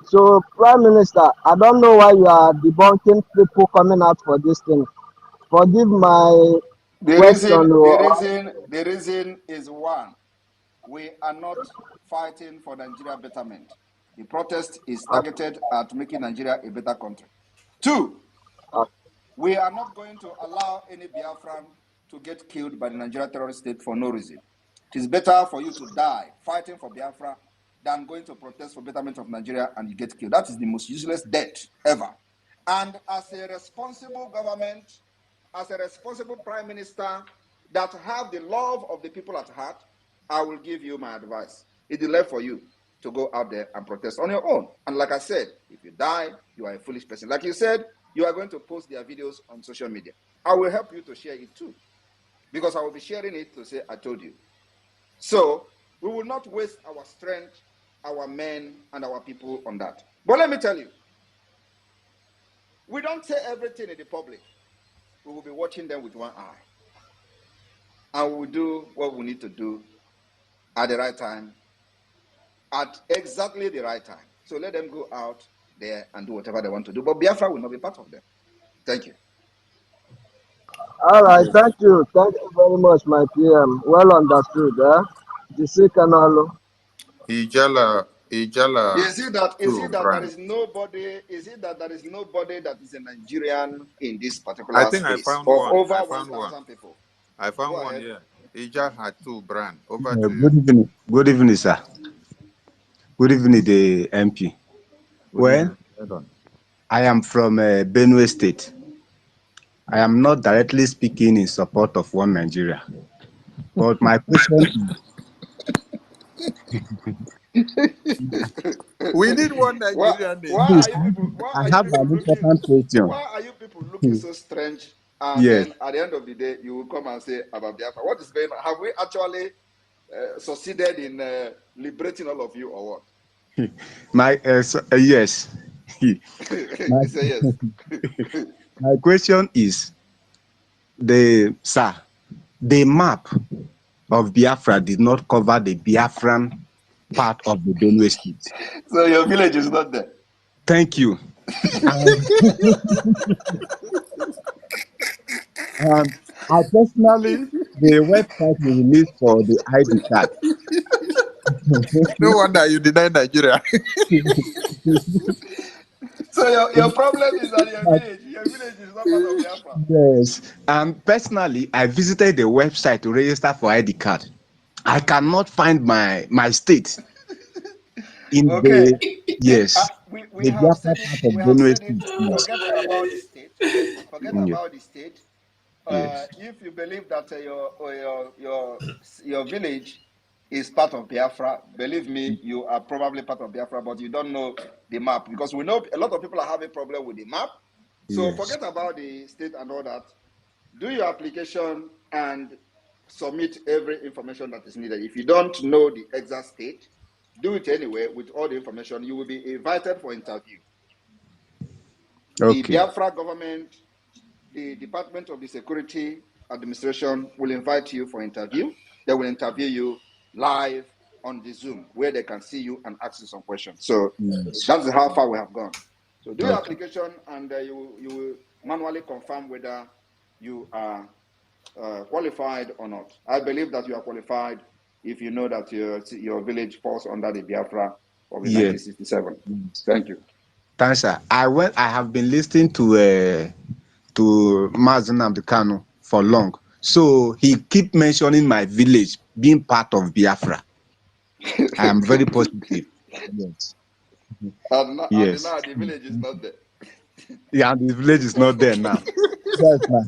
So, Prime Minister, I don't know why you are debunking people coming out for this thing. Forgive my question. The reason is one: we are not fighting for Nigeria betterment. The protest is targeted at making Nigeria a better country. Two, we are not going to allow any Biafran to get killed by the Nigeria terrorist state for no reason. It is better for you to die fighting for Biafra than going to protest for betterment of Nigeria and you get killed. That is the most useless death ever. And as a responsible government, as a responsible prime minister that have the love of the people at heart, I will give you my advice. It is left for you to go out there and protest on your own. And like I said, if you die, you are a foolish person. Like you said, you are going to post their videos on social media. I will help you to share it too, because I will be sharing it to say, I told you. So we will not waste our strength, our men, and our people on that. But let me tell you, we don't say everything in the public. We will be watching them with one eye. And we will do what we need to do at the right time, at exactly the right time. So let them go out there and do whatever they want to do. But Biafra will not be part of them. Thank you. All right, thank you. Thank you very much, my PM. Well understood. Ijala. Is it that there Brian. is nobody? Is it that there is nobody that is a Nigerian in this I particular think I space found of one. over 1,000 people? I found Go one ahead. here. Ija had two, Brian. Over to Good you. evening. Good evening, sir. Good evening, the MP. Well, I am from Benue State. I am not directly speaking in support of one Nigeria, but my question We need one why, Nigerian why nation. are you is, people? Why I are you have people an looking? important question. Why are you people looking so strange? And Yes, then at the end of the day, you will come and say about Biafra. What is going on? Have we actually succeeded in liberating all of you, or what? yes. my, Say yes. my question is the map of Biafra did not cover the Biafran part of the Benue State. So your village is not there. Thank you. And I personally, the website we released for the ID card. No wonder you deny Nigeria. So your problem is that your village is not part of Biafra. Yes. Personally, I visited the website to register for ID card. I cannot find my state in Okay. the yes. We The have Biafra said it. part of We have Benue said it. State. Yes. Forget about the state. Forget Yeah. about the state. Yes. If you believe that your village is part of Biafra, believe me, you are probably part of Biafra, but you don't know the map, because we know a lot of people are having problem with the map. So Yes. forget about the state and all that. Do your application and submit every information that is needed. If you don't know the exact state, do it anyway with all the information. You will be invited for interview. The Okay. Biafra government, the Department of the Security Administration will invite you for interview. They will interview you live on the Zoom, where they can see you and ask you some questions. So Yes. that's how far we have gone. So do your Okay. application, and you will manually confirm whether you are qualified or not. I believe that you are qualified if you know that your village falls under the Biafra of the Yes. 1967. Yes. Thank you. Thanks, sir. I have been listening to Mazen Abdukano for long. So he keep mentioning my village being part of Biafra. I am very positive. Yes. And now Yes. the village is not there. Yeah, the village is not there now. That's my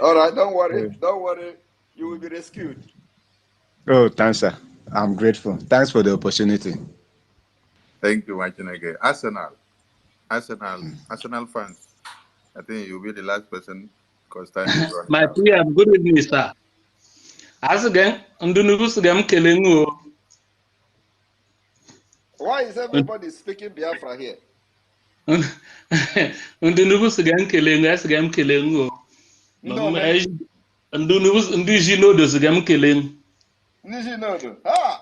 All right, don't worry. Don't worry. You will be rescued. Oh, thanks, sir. I'm grateful. Thanks for the opportunity. Thank you, Machineke. Arsenal fans. I think you'll be the last person because time is running My out. PM, good evening, sir. As again, Ndunugusugam Kelengu. Why is everybody speaking Biafra here? Ndunugusugam Kelengu, Asgam Kelengu. No, man. Ndujino Dosugam Kelengu. Nijinodo. Ah!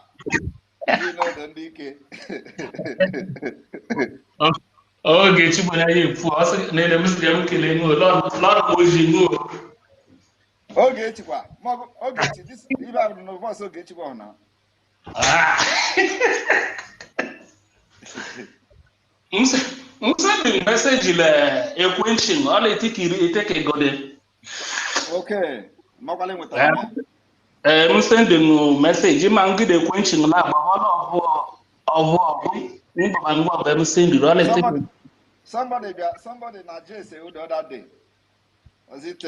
Nijinodo Ndike. Oh, get you when I for us, Nana Musgam Kelengu, Lord Mojingo. Okay, Chikwa. Okay, this you have no voice. Okay, Chikwa now. Sending message a quenching, all I take a good. Okay. Magwale with me. Sending message, man, get a quenching lab, Somebody na Jay say the other day. Was it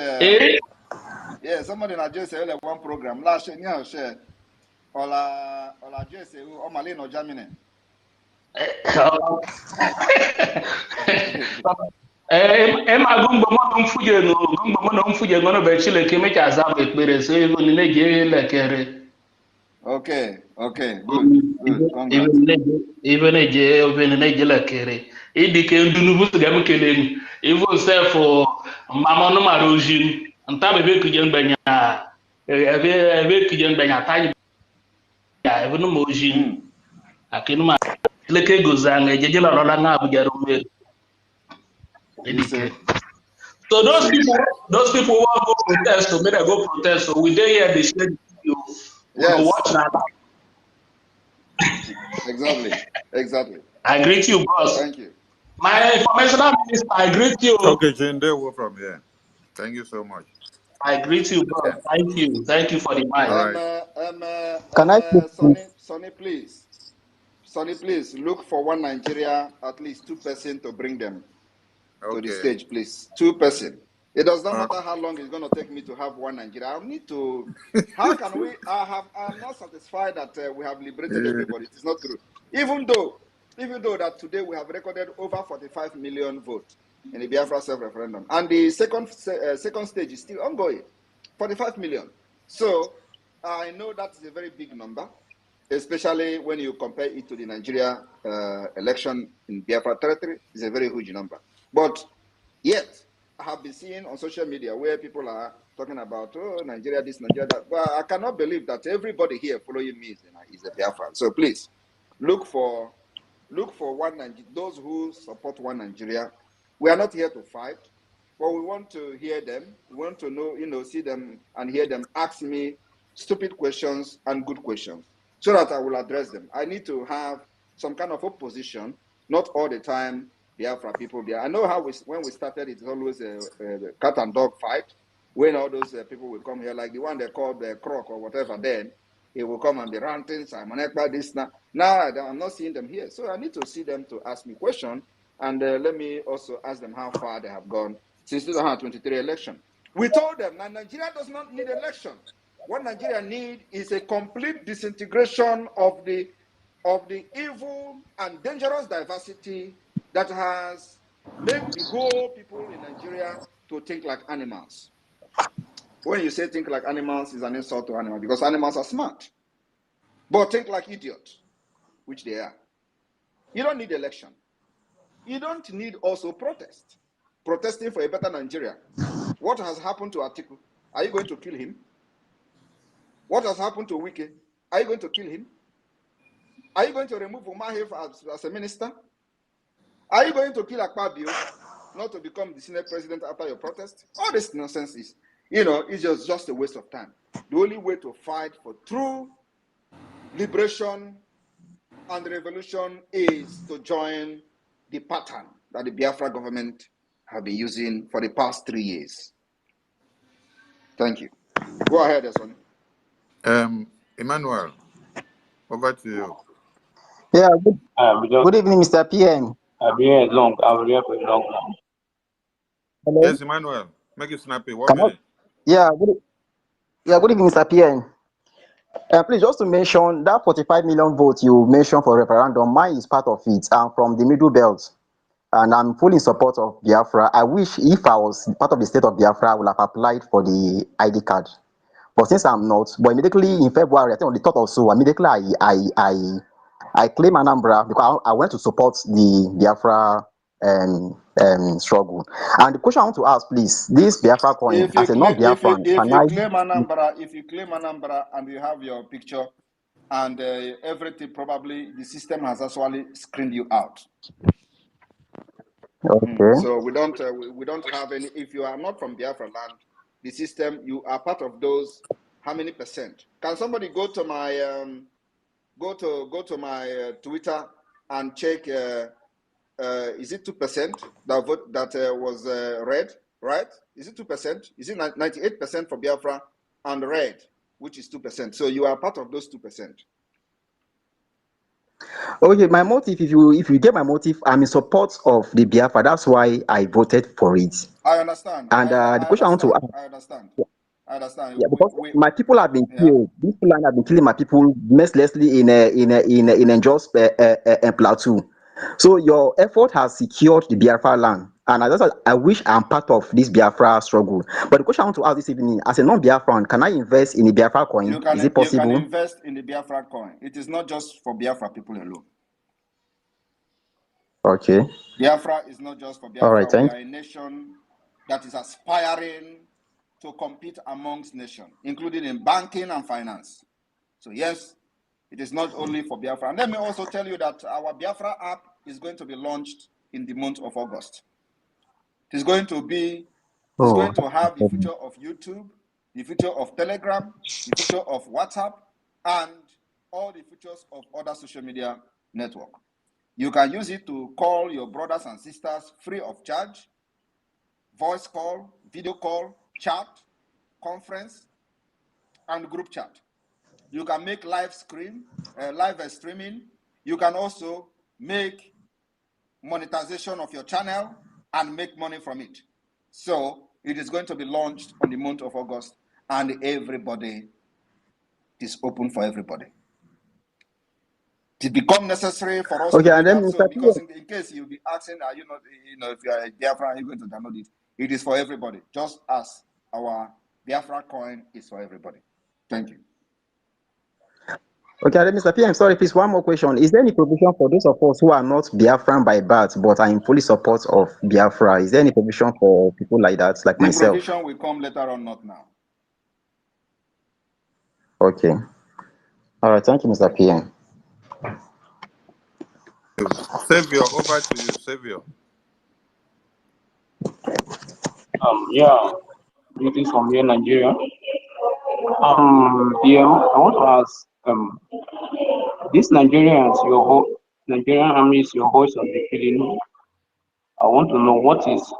yeah, somebody na Jay say one program. Last year, share. Ola Jay say Omale no Germany. Emma Gumbo Mfuja no be Chile Kemeka Azab ekpere so even na-eji lekere. Okay, good. Congrats. Even na-eji lekere. Idike ndunu ga m kele even self mama no mara ojin nta bebe kuje ngbenya ebe kuje ngbenya tani ya even mo ojin akinu ma leke gozanga ejeje la lola nga abujaro mwe idike. So those people who want to go protest, so may they go protest. So we dey here, they share the video. We go watch now. Exactly. I greet you, boss. Thank you. My informational minister, I greet you. Okay, Jinde, we're from here. Thank you so much. I greet you, boss. Thank you. Thank you for the mic. All right. Can I Sonny, please. Sonny, please look for one Nigeria, at least 2 persons to bring them to the stage, please. 2 persons. It does not matter how long it's going to take me to have one Nigeria. I need to. How can we? I'm not satisfied that we have liberated everybody. It is not true. Even though that today we have recorded over 45 million votes in the Biafra self-referendum, and the second stage is still ongoing, 45 million. So I know that is a very big number, especially when you compare it to the Nigeria election in Biafra territory. It's a very huge number. But yet, I have been seeing on social media where people are talking about, oh, Nigeria this, Nigeria that. Well, I cannot believe that everybody here following me is a Biafran. So please, look for one Nigeria, those who support one Nigeria. We are not here to fight. but we want to hear them. We want to know, see them and hear them ask me stupid questions and good questions so that I will address them. I need to have some kind of opposition, not all the time Biafra people. I know how when we started, it's always a cat and dog fight. When all those people will come here, like the one they called the croc or whatever, then he will come and be ranting, Simon Ekpa, this, now. Now I'm not seeing them here. So I need to see them to ask me questions. And let me also ask them how far they have gone since 2023 election. We told them that Nigeria does not need election. What Nigeria needs is a complete disintegration of the evil and dangerous diversity that has made the whole people in Nigeria to think like animals. When you say think like animals, is an insult to animals because animals are smart. But think like idiots, which they are. You don't need election. You don't need also protest. Protesting for a better Nigeria. What has happened to Atiku? Are you going to kill him? What has happened to Wike? Are you going to kill him? Are you going to remove Umahi as a minister? Are you going to kill Akpabio not to become the Senate president after your protest? All this nonsense is, it's just a waste of time. The only way to fight for true liberation and revolution is to join the pattern that the Biafra government have been using for the past 3 years. Thank you. Go ahead, Eswani. Emmanuel, over to you. Yeah, good evening, Mr. PM. I've been here long. I've been here for a long now. Hello? Yes, Emmanuel. Make it snappy. 1 Can I, minute. good evening, Mr. PM. Please, just to mention that 45 million votes you mentioned for referendum, mine is part of it. I'm from the Middle Belt, and I'm fully in support of Biafra. I wish if I was part of the state of Biafra, I would have applied for the ID card. But since I'm not, but immediately in February, I think on the 3rd or so, immediately I claim Anambra because I went to support the Biafra struggle. And the question I want to ask, please, this Biafra coin, If you as a claim, non-Biafran, can I? if you claim Anambra and you have your picture and everything, probably the system has actually screened you out. Okay. So we don't have any. If you are not from Biafra land, the system, you are part of those. How many percent? Can somebody go to my my Twitter and check? Is it 2% that vote that was red? Right? Is it 2%? Is it 98% for Biafra and red, which is 2%? So you are part of those 2%. Okay, my motive, if you get my motive, I'm in support of the Biafra. That's why I voted for it. I understand. And the question I want to ask. I understand. Yeah, because my people have been killed. These people have been killing my people mercilessly in unjust plateau. So your effort has secured the Biafra land, and I wish I'm part of this Biafra struggle. But the question I want to ask this evening, as a non-Biafran, can I invest in the Biafra coin? Is it possible? You can invest in the Biafra coin. It is not just for Biafra people alone. Okay. Biafra is not just for Biafra. All right, we are a nation that is aspiring to compete amongst nations, including in banking and finance. So yes, it is not only for Biafra. And let me also tell you that our Biafra app is going to be launched in the month of August. It is going to have the feature of YouTube, the feature of Telegram, the feature of WhatsApp, and all the features of other social media network. You can use it to call your brothers and sisters free of charge, voice call, video call, chat, conference, and group chat. You can make live streaming. You can also make monetization of your channel and make money from it. So it is going to be launched on the month of August, and everybody is open for everybody. It become necessary for us to do that. So, because in case you'll be asking, if you are a Biafra, are you going to download it? It is for everybody, just as our Biafra coin is for everybody. Thank you. Okay, Mr. P, I'm sorry, please, one more question. Is there any provision for those of us who are not Biafran by birth, but are in fully support of Biafra? Is there any provision for people like that, like myself? The provision will come later on, not now. Okay. All right, thank you, Mr. PM. Savior, over to you, Savior. Yeah, greetings from here, Nigeria. PM, I want to ask, these Nigerians, Nigerian armies, your boys have been killing. I want to know what is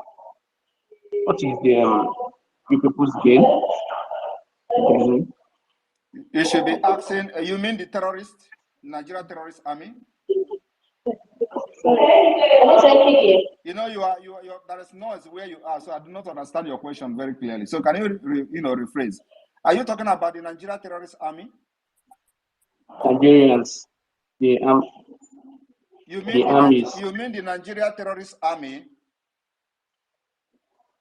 the you people's gain? Then, You should be asking, you mean the terrorist, Nigeria terrorist army? You know, there is noise where you are, so I do not understand your question very clearly. So can you, rephrase? Are you talking about the Nigeria terrorist army? Nigerians, the You the mean armies, you mean the Nigeria terrorist army?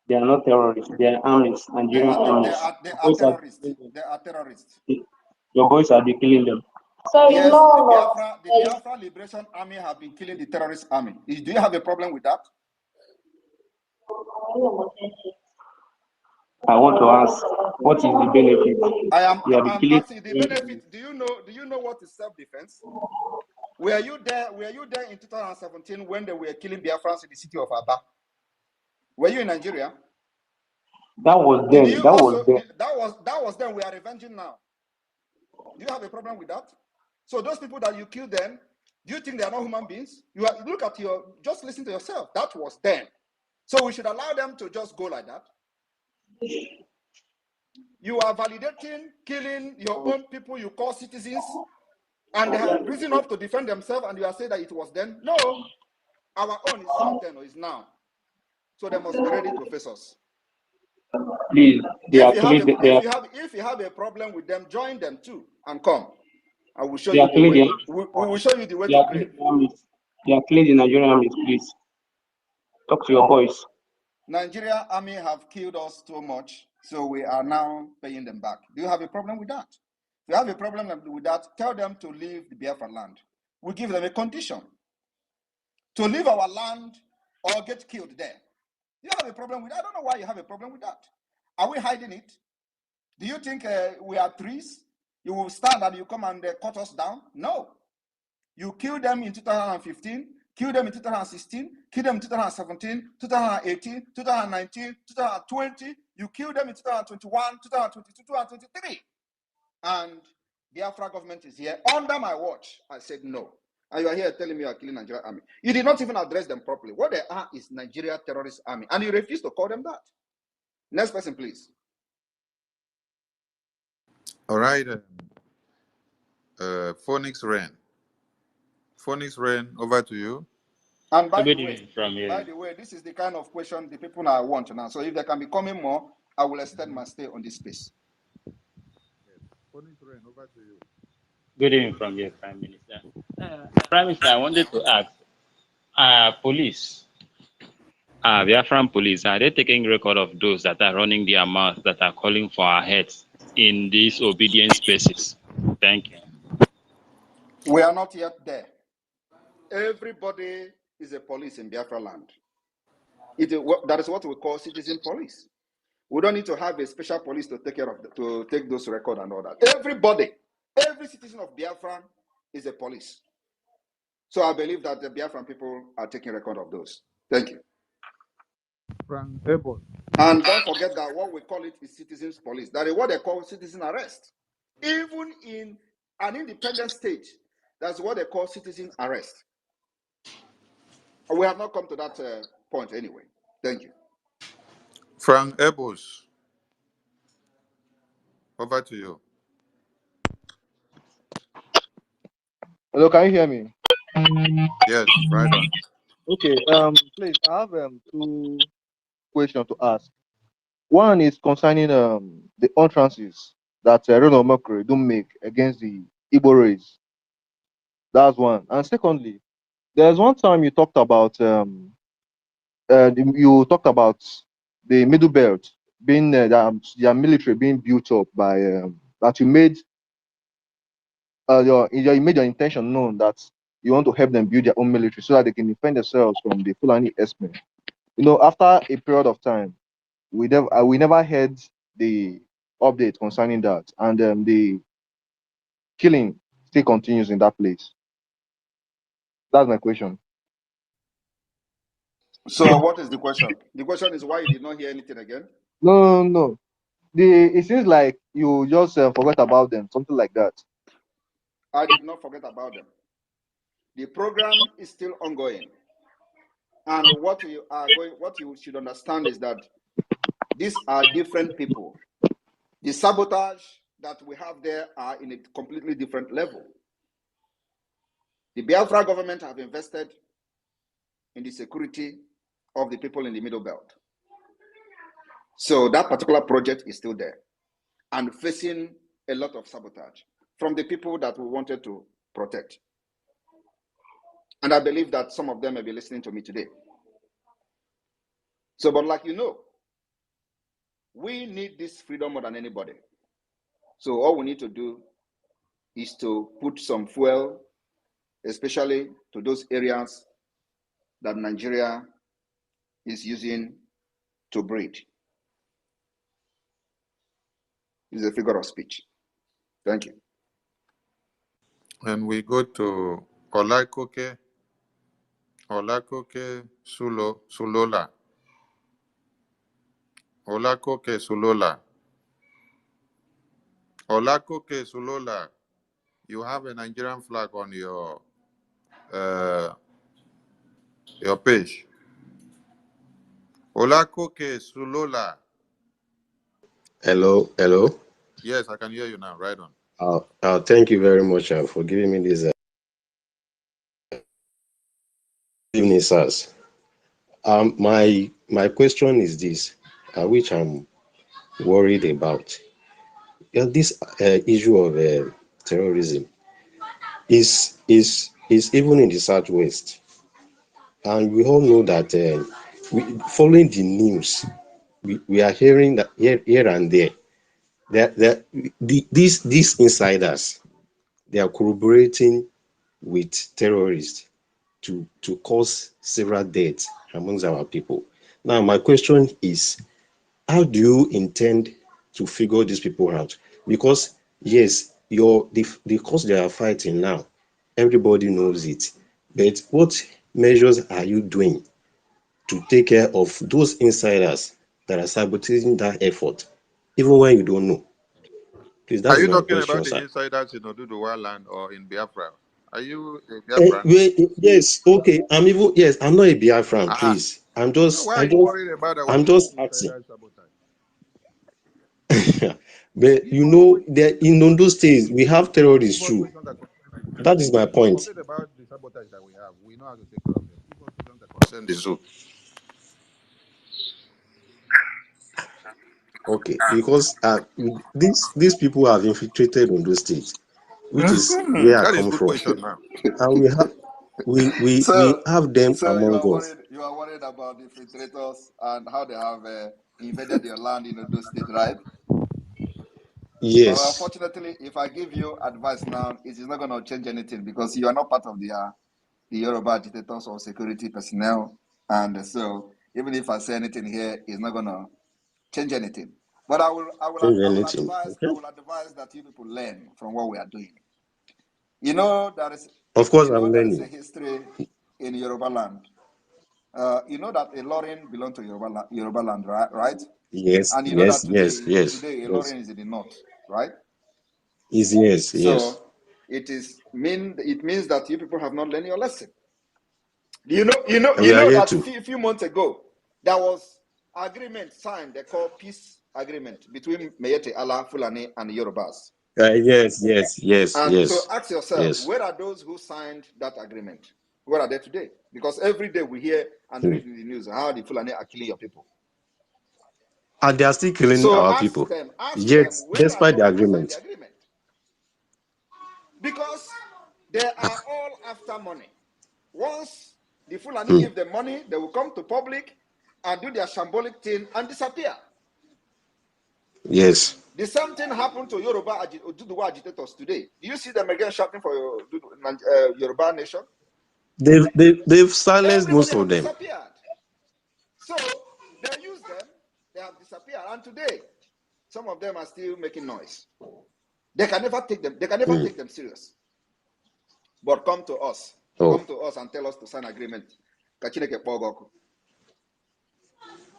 they are not terrorists. They are armies, Nigerian armies. They are terrorists. They are terrorists. Your boys are killing them. Yes, the Biafra Liberation Army have been killing the terrorist army. Do you have a problem with that? I want to ask, what is the benefit? I'm asking the benefit. Do you know what is self-defense? Were you there in 2017 when they were killing Biafrans in the city of Aba? Were you in Nigeria? That was then. That was then. We are revenging now. Do you have a problem with that? So those people that you killed then, do you think they are not human beings? Just listen to yourself. That was then. So we should allow them to just go like that. You are validating killing your own people you call citizens, and they have risen up to defend themselves, and you are saying that it was then. No, our own is not then, or is now. So they must be ready to face us. Please, if you have a problem with them, join them too and come. I will show you the way. We will show you the way to grave. They are killing the Nigerian armies, please. Talk to your boys. Nigeria army have killed us too much, so we are now paying them back. Do you have a problem with that? If you have a problem with that, tell them to leave the Biafra land. We give them a condition to leave our land or get killed there. Do you have a problem with that? I don't know why you have a problem with that. Are we hiding it? Do you think we are trees? You will stand and you come and cut us down? No. You killed them in 2015, killed them in 2016, killed them in 2017, 2018, 2019, 2020. You killed them in 2021, 2022, 2023. And the Biafra government is here under my watch. I said no. And you are here telling me you are killing Nigeria army. You did not even address them properly. What they are is Nigeria terrorist army. And you refuse to call them that. Next person, please. All right. Phoenix Rain. Phoenix Rain, over to you. And by the way, this is the kind of question the people I want now. So if there can be coming more, I will extend my stay on this space. Phoenix Rain, over to you. Good evening from here, Prime Minister. Prime Minister, I wanted to ask, police, Biafran police, are they taking record of those that are running their mouths, that are calling for our heads in these obedience spaces? Thank you. We are not yet there. Everybody is a police in Biafra land. That is what we call citizen police. We don't need to have a special police to take care of to take those records and all that. Everybody, every citizen of Biafra is a police. So I believe that the Biafran people are taking record of those. Thank you. And don't forget that what we call it is citizens police. That is what they call citizen arrest. Even in an independent state, that's what they call citizen arrest. We have not come to that point anyway. Thank you. Frank Ebos, over to you. Hello, can you hear me? Yes, right on. Okay, please, I have two questions to ask. One is concerning the utterances that Reno Mercury do make against the Igbo race. That's one. And secondly, there's one time you talked about the Middle Belt being their military being built up by that you made you made your intention known that you want to help them build their own military so that they can defend themselves from the Fulani Esme. You know, after a period of time, we never heard the update concerning that, and the killing still continues in that place. That's my question. So what is the question? The question is why you did not hear anything again? No. It seems like you just forgot about them, something like that. I did not forget about them. The program is still ongoing. And what you should understand is that these are different people. The sabotage that we have there are in a completely different level. The Biafra government have invested in the security of the people in the Middle Belt. So that particular project is still there and facing a lot of sabotage from the people that we wanted to protect. And I believe that some of them may be listening to me today. So, but like you know, we need this freedom more than anybody. So all we need to do is to put some fuel, especially to those areas that Nigeria is using to breed. It's a figure of speech. Thank you. And we go to Olakoke Sulola. Olakoke Sulola. Olakoke Sulola. You have a Nigerian flag on your page. Olakoke Sulola. Hello. Yes, I can hear you now. Right on. Thank you very much for giving me this evening, sirs. My question is this, which I'm worried about. This issue of terrorism is even in the southwest, and we all know that. Following the news, we are hearing that here and there that these insiders, they are collaborating with terrorists to cause several deaths amongst our people. Now, my question is, how do you intend to figure these people out? Because yes, the cause they are fighting now, everybody knows it. But what measures are you doing to take care of those insiders that are sabotaging that effort, even when you don't know? Please, that Are is you my talking question, about the sir. insiders in Oduduwa land or in Biafra? Are you a Biafran? Yes, okay. I'm not a Biafran, please. So why are you worried about our I'm just asking. insider sabotage? But you know, that in those states, we have terrorists Give us too. questions that concern Nigeria. That is my point. Forget about the sabotage that we have. We know how to take care of them. Give us questions that concern the zoo. Okay, because these people have infiltrated on those states, which is where I That is a come good from, question now. and we have them So among us. you are worried about the infiltrators and how they have invaded your land in Odo State, right? But Yes, unfortunately, if I give you advice now, it is not going to change anything because you are not part of the Yoruba agitators or security personnel. And so even if I say anything here, it's not going to change anything. But I will anything. Okay. advise that you people learn from what we are doing. You know there is Of course, I'm there is a learning. history in Yoruba land. You know that Ilorin belonged to Yoruba land, right? Yes, And you know that yes, yes, yes, today yes. Ilorin is in the north, right? Yes, yes. So it means that you people have not learned your lesson. You And we are here that to. a few months ago there was agreement signed. They call peace agreement between Meyete Allah, Fulani, and Yorubas. Yes. And so ask yourselves, Yes. where are those who signed that agreement? Where are they today? Because every day we hear and read in the news how the Fulani are killing your people. And they are still killing So our ask people. them, Yet, where are despite the those who signed the agreement. agreement? Because they are all after money. Once the Fulani give them money, they will come to public and do their shambolic thing and disappear. Yes. The same thing happened to Yoruba agitators today. Do you see them again shouting for Yoruba nation? They've silenced Everybody most of have them. disappeared. So they use them, they have disappeared. And today, some of them are still making noise. They can never take them serious. But come to us. Oh. Come to us and tell us to sign agreement. Kachineke Pogoku.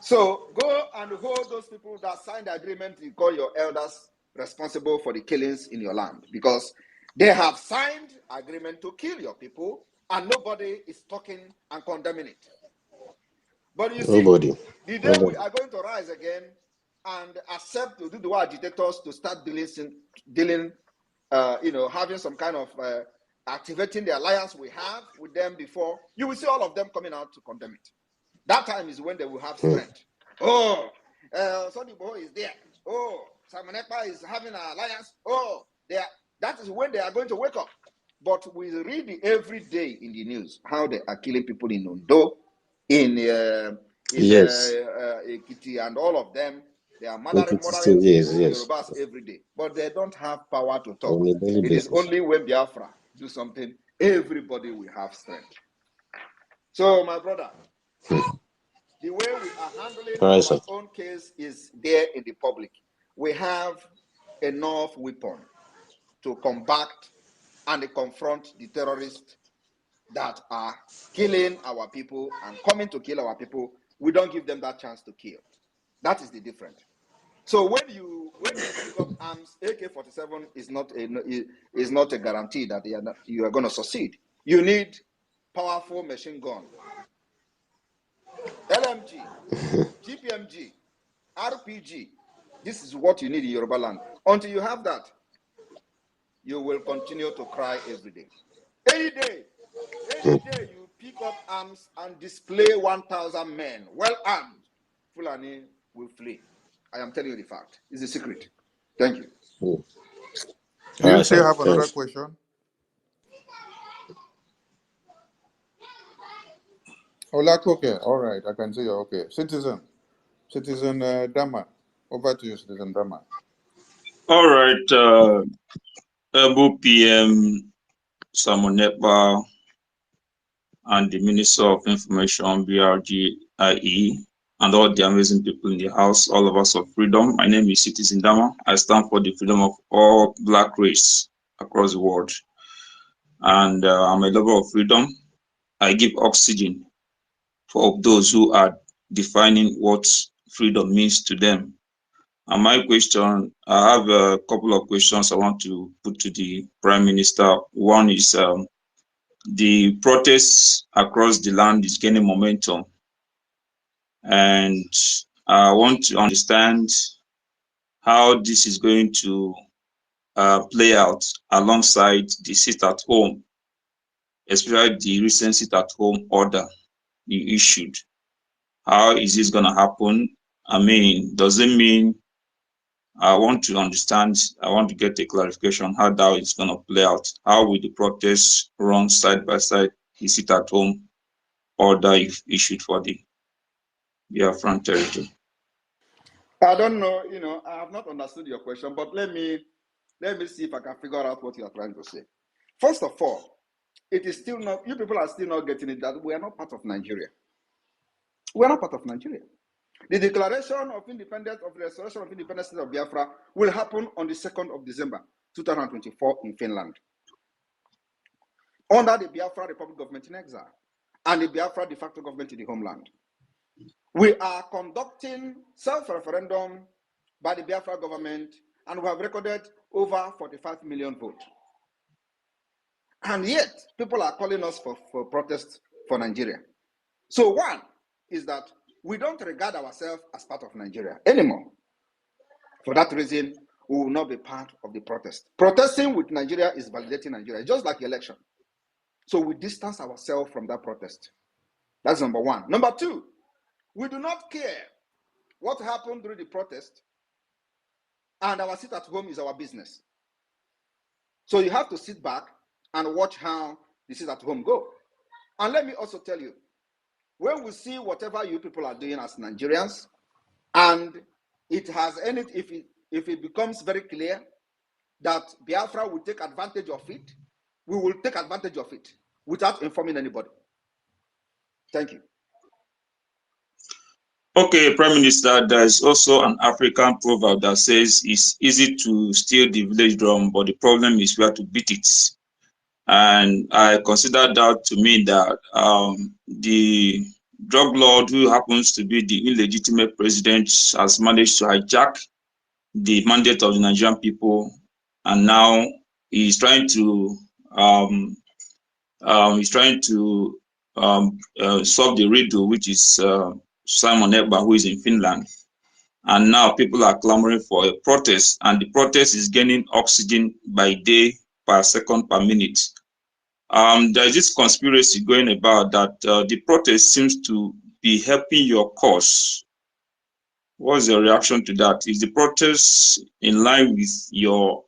So go and hold those people that signed the agreement. You call your elders responsible for the killings in your land, because they have signed agreement to kill your people, and nobody is talking and condemning it. But you see, Nobody. the day we are going to rise again and accept to do the agitators to start dealing, having some kind of activating the alliance we have with them before, you will see all of them coming out to condemn it. That time is when they will have strength. Oh, Sonny Boy is there. Oh, Simon Ekpa is having an alliance. Oh, that is when they are going to wake up. But we read every day in the news how they are killing people in Ondo, in Yes. Ekiti, and all of them. They are murdering Yes, yes. Yorubas every day, but they don't have power to talk. On a daily It is basis. only when Biafra do something, everybody will have strength. So, my brother, the way we are handling All right, our sir. own case is there in the public. We have enough weapon to combat and confront the terrorists that are killing our people and coming to kill our people. We don't give them that chance to kill. That is the difference. So when you pick up arms, AK-47 is not a guarantee that you are going to succeed. You need powerful machine gun, LMG, GPMG, RPG. This is what you need in Yoruba land. Until you have that, you will continue to cry every day. Any day you pick up arms and display 1,000 men, well armed, Fulani will flee. I am telling you the fact. It's a secret. Thank you. Do you still have another question? Okay. All right. I can see you're okay. Citizen Dama. Over to you, Citizen Dama. All right. Able PM Simon Ekpa and the Minister of Information, BRGIE, and all the amazing people in the house, all of us of freedom. My name is Citizen Dama. I stand for the freedom of all Black race across the world. And I'm a lover of freedom. I give oxygen for those who are defining what freedom means to them. And my question, I have a couple of questions I want to put to the Prime Minister. One is the protests across the land is gaining momentum. And I want to understand how this is going to play out alongside the sit-at-home, especially the recent sit-at-home order you issued. How is this going to happen? I mean, does it mean, I want to understand, I want to get a clarification how that is going to play out. How will the protests run side by side the sit-at-home order you've issued for the Biafran territory? I don't know, I have not understood your question, but let me see if I can figure out what you are trying to say. First of all, it is still not, you people are still not getting it that we are not part of Nigeria. We are not part of Nigeria. The declaration of independence, of the restoration of independence of Biafra will happen on the 2nd of December, 2024 in Finland, under the Biafra Republic government in exile and the Biafra de facto government in the homeland. We are conducting self-referendum by the Biafra government, and we have recorded over 45 million votes. And yet, people are calling us for protests for Nigeria. So one is that we don't regard ourselves as part of Nigeria anymore. For that reason, we will not be part of the protest. Protesting with Nigeria is validating Nigeria, just like election. So we distance ourselves from that protest. That's number one. Number two, we do not care what happened during the protest, and our sit at home is our business. So you have to sit back and watch how the sit at home go. And let me also tell you, when we see whatever you people are doing as Nigerians, and it has any, if it becomes very clear that Biafra will take advantage of it, we will take advantage of it without informing anybody. Thank you. Okay, Prime Minister, there's also an African proverb that says it's easy to steal the village drum, but the problem is where to beat it. And I consider that to mean that the drug lord who happens to be the illegitimate president has managed to hijack the mandate of the Nigerian people, and now he's trying to solve the riddle, which is Simon Ekpa, who is in Finland. And now people are clamoring for a protest, and the protest is gaining oxygen by day, per second, per minute. There's this conspiracy going about that the protest seems to be helping your cause. What's your reaction to that? Is the protest in line with your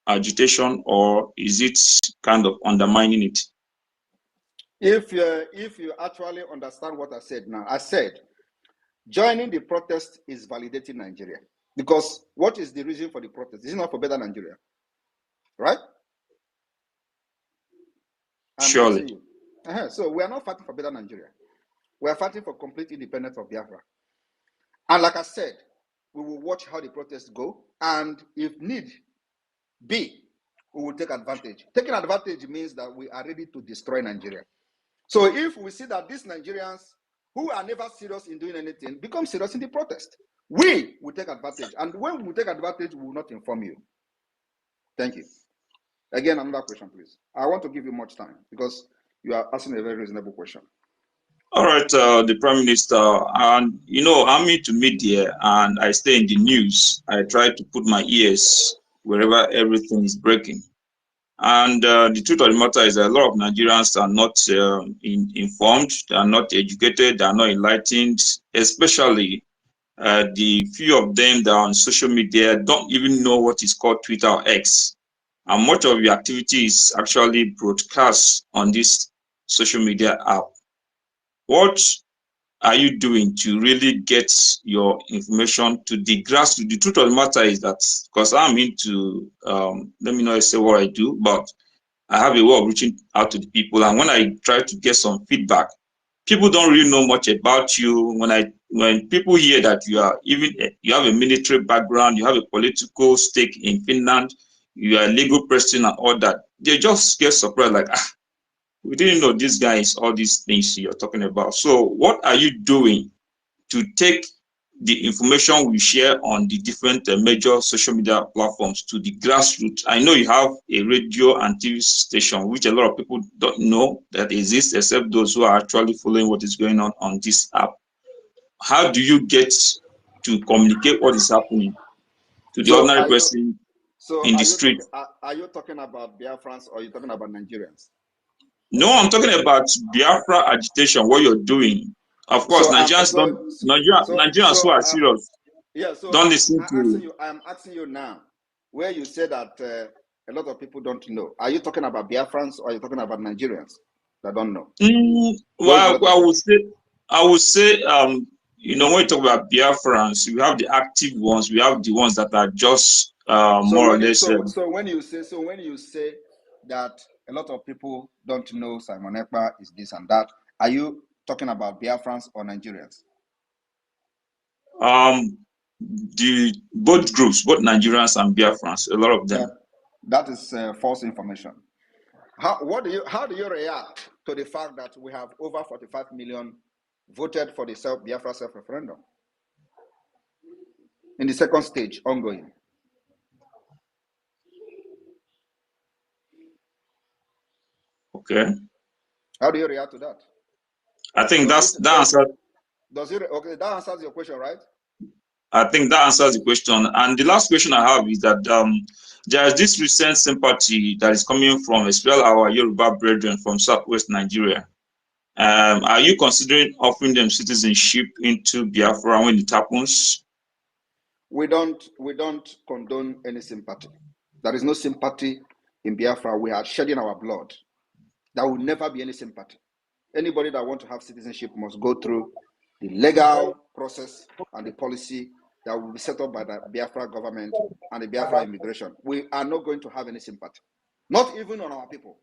agitation, or is it kind of undermining it? If you actually understand what I said now, I said joining the protest is validating Nigeria. Because what is the reason for the protest? Is it not for better Nigeria? Right? I'm asking you. So we are not fighting for better Nigeria. We are fighting for complete independence of Biafra. And like I said, we will watch how the protests go. And if need be, we will take advantage. Taking advantage means that we are ready to destroy Nigeria. So if we see that these Nigerians who are never serious in doing anything become serious in the protest, we will take advantage. And when we take advantage, we will not inform you. Thank you. Again, another question, please. I want to give you much time because you are asking a very reasonable question. All right, the Prime Minister, and you know, I'm into media and I stay in the news. I try to put my ears wherever everything is breaking. And the truth of the matter is that a lot of Nigerians are not informed, they are not educated, they are not enlightened, especially the few of them that are on social media don't even know what is called Twitter or X. And much of your activity is actually broadcast on this social media app. What are you doing to really get your information to the grassroots? The truth of the matter is that, because I'm into, let me not say what I do, but I have a way of reaching out to the people. And when I try to get some feedback, people don't really know much about you. When people hear that you have a military background, you have a political stake in Finland, you are a legal person and all that, they just get surprised, like, we didn't know this guy is all these things you're talking about. So what are you doing to take the information we share on the different major social media platforms to the grassroots? I know you have a radio and TV station, which a lot of people don't know that exists, except those who are actually following what is going on this app. How do you get to communicate what is happening to the ordinary person in the street? Are you talking about Biafrans or are you talking about Nigerians? No, I'm talking about Biafra agitation, what you're doing. Of course, Nigerians who are serious. Yeah, so don't listen to. I'm asking you now, where you say that a lot of people don't know. Are you talking about Biafrans or are you talking about Nigerians that don't know? Well, I would say, you know, when you talk about Biafrans, we have the active ones, we have the ones that are just more or less. So when you say that a lot of people don't know Simon Ekpa is this and that, are you talking about Biafrans or Nigerians? Both groups, both Nigerians and Biafrans, a lot of them. That is false information. How do you react to the fact that we have over 45 million voted for the Biafra self-referendum in the second stage ongoing? Okay. How do you react to that? I think that answers. That answers your question, right? I think that answers the question. And the last question I have is that there is this recent sympathy that is coming from, especially our Yoruba brethren from Southwest Nigeria. Are you considering offering them citizenship into Biafra when it happens? We don't condone any sympathy. There is no sympathy in Biafra. We are shedding our blood. There will never be any sympathy. Anybody that wants to have citizenship must go through the legal process and the policy that will be set up by the Biafra government and the Biafra immigration. We are not going to have any sympathy, not even on our people.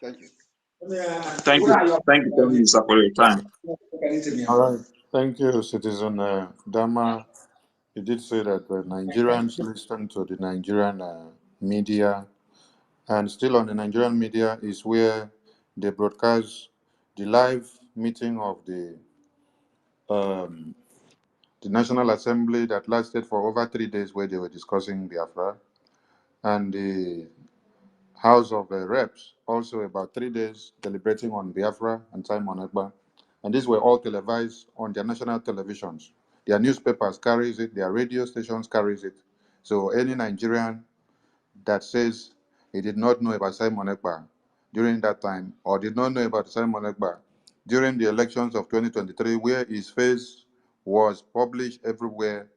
Thank you. Thank you, Mr. for your time. All right, thank you, Citizen Dama. You did say that Nigerians listen to the Nigerian media, and still on the Nigerian media is where they broadcast the live meeting of the National Assembly that lasted for over 3 days, where they were discussing Biafra, and the House of Reps also about 3 days deliberating on Biafra and Simon Ekpa. And these were all televised on their national televisions. Their newspapers carries it, their radio stations carries it. So any Nigerian that says he did not know about Simon Ekpa during that time, or did not know about Simon Ekpa during the elections of 2023, where his face was published everywhere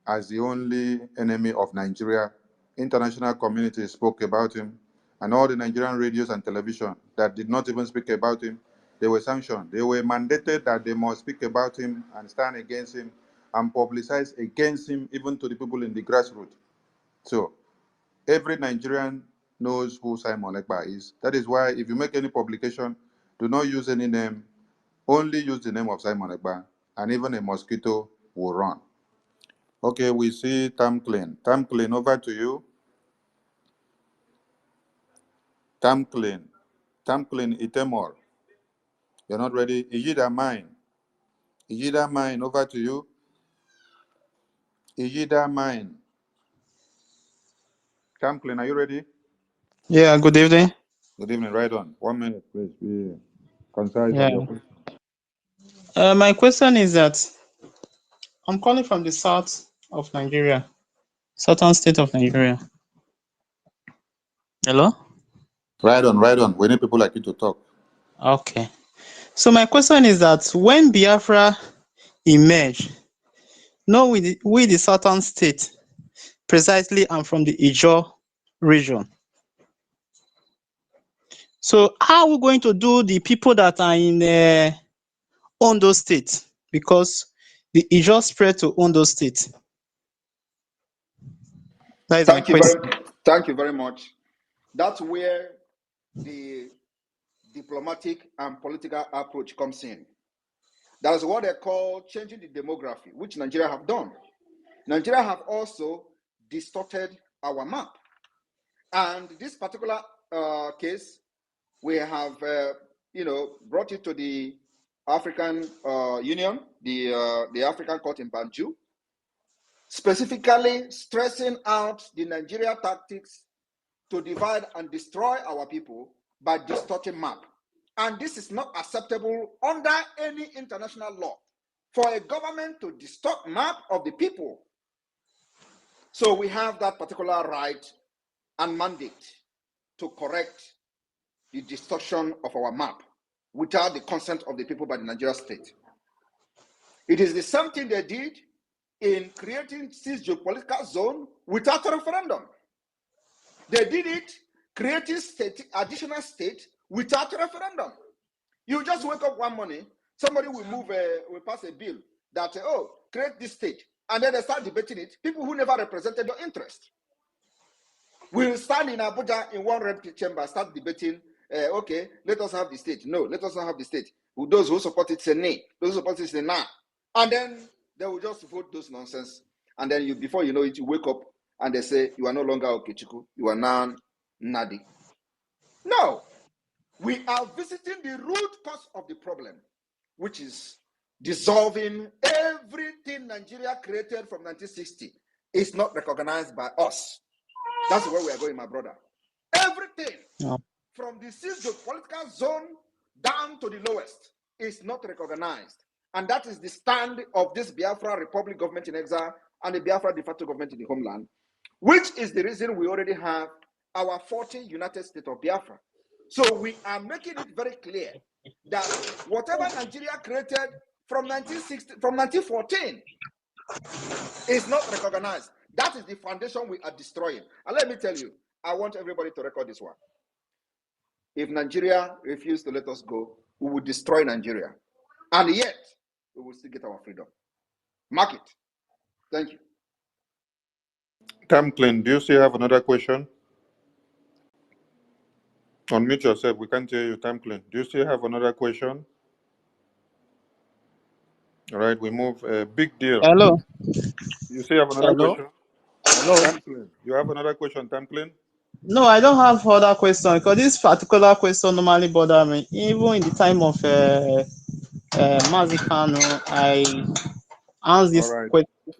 as the only enemy of Nigeria, international community spoke about him, and all the Nigerian radios and television that did not even speak about him, they were sanctioned. They were mandated that they must speak about him and stand against him and publicize against him, even to the people in the grassroots. So every Nigerian knows who Simon Ekpa is. That is why if you make any publication, do not use any name, only use the name of Simon Ekpa, and even a mosquito will run. Okay, we see Tamclean. Tamclean, over to you. Tamclean. Tamclean Itemor. You're not ready? Ijida Mine. Ijida Mine, over to you. Ijida Mine. Tamclean, are you ready? Yeah, good evening. Good evening, right on. 1 minute, please. Be concise Yeah. on your question. My question is that I'm calling from the south of Nigeria, southern state of Nigeria. Hello? Right on, right on. We need people like you to talk. Okay. So my question is that when Biafra emerged, no, we the southern state, precisely I'm from the Ijaw region. So how are we going to do the people that are in Ondo state? Because the Ijaw spread to Ondo state. That is my question. Thank you very much. That's where the diplomatic and political approach comes in. That is what they call changing the demography, which Nigeria have done. Nigeria have also distorted our map. And this particular case, we have, brought it to the African Union, the African Court in Banjul, specifically stressing out the Nigeria tactics to divide and destroy our people by distorting map. And this is not acceptable under any international law for a government to distort map of the people. So we have that particular right and mandate to correct the distortion of our map without the consent of the people by the Nigeria state. It is the same thing they did in creating this geopolitical zone without a referendum. They did it creating additional state without a referendum. You just wake up one morning, somebody will pass a bill that, create this state, and then they start debating it. People who never represented your interest will stand in Abuja in one rep chamber, start debating, okay, let us have the state. No, let us not have the state. Those who support it say nay. Those who support it say nah. And then they will just vote those nonsense. And then before you know it, you wake up and they say, you are no longer Okechukwu, you are now Nadi. No, we are visiting the root cause of the problem, which is dissolving everything Nigeria created from 1960 is not recognized by us. That's where we are going, my brother. Everything from the seized political zone down to the lowest is not recognized. And that is the stand of this Biafra Republic government in exile and the Biafra de facto government in the homeland, which is the reason we already have our 40 United States of Biafra. So we are making it very clear that whatever Nigeria created from 1914 is not recognized. That is the foundation we are destroying. And let me tell you, I want everybody to record this one. If Nigeria refuses to let us go, we will destroy Nigeria. And yet, we will still get our freedom. Mark it. Thank you. Tamclean, do you still have another question? Unmute yourself. We can't hear you, Tamclean. Do you still have another question? All right, we move. Big deal. Hello. You still have another Hello. question? Hello. Tamclean, you have another question, Tamclean? No, I don't have other question because this particular question normally bother me, even in the time of Mazikano, I asked All this right.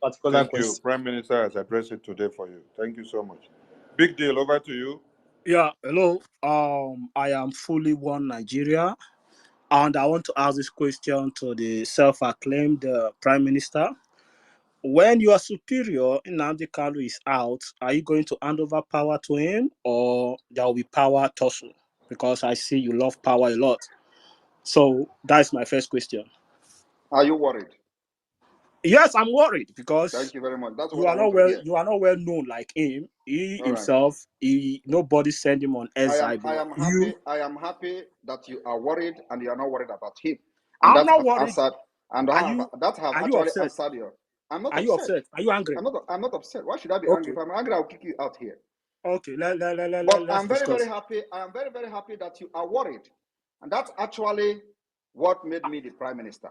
particular Thank you. question. Prime Minister has addressed it today for you. Thank you so much. Big deal. Over to you. Yeah, hello. I am fully one Nigeria, and I want to ask this question to the self-acclaimed Prime Minister. When your superior Nnamdi Kanu is out, are you going to hand over power to him, or there will be power tussle? Because I see you love power a lot. So that's my first question. Are you worried? Yes, I'm worried because Thank you very much. That's you what I are not want to well. hear. You are not well known like him. He All right. himself, nobody sent him on SI. I But am you, happy. I am happy that you are worried and you are not worried about him. And I'm that not have worried. answered and Are have you? that have Are you actually upset? answered you. I'm not Are you upset. upset? Are you angry? I'm not upset. Why should I be angry? Okay. If I'm angry, I'll kick you out here. Okay. But Let's I'm very, very discuss. happy. I am very, very happy that you are worried. And that's actually what made me the prime minister.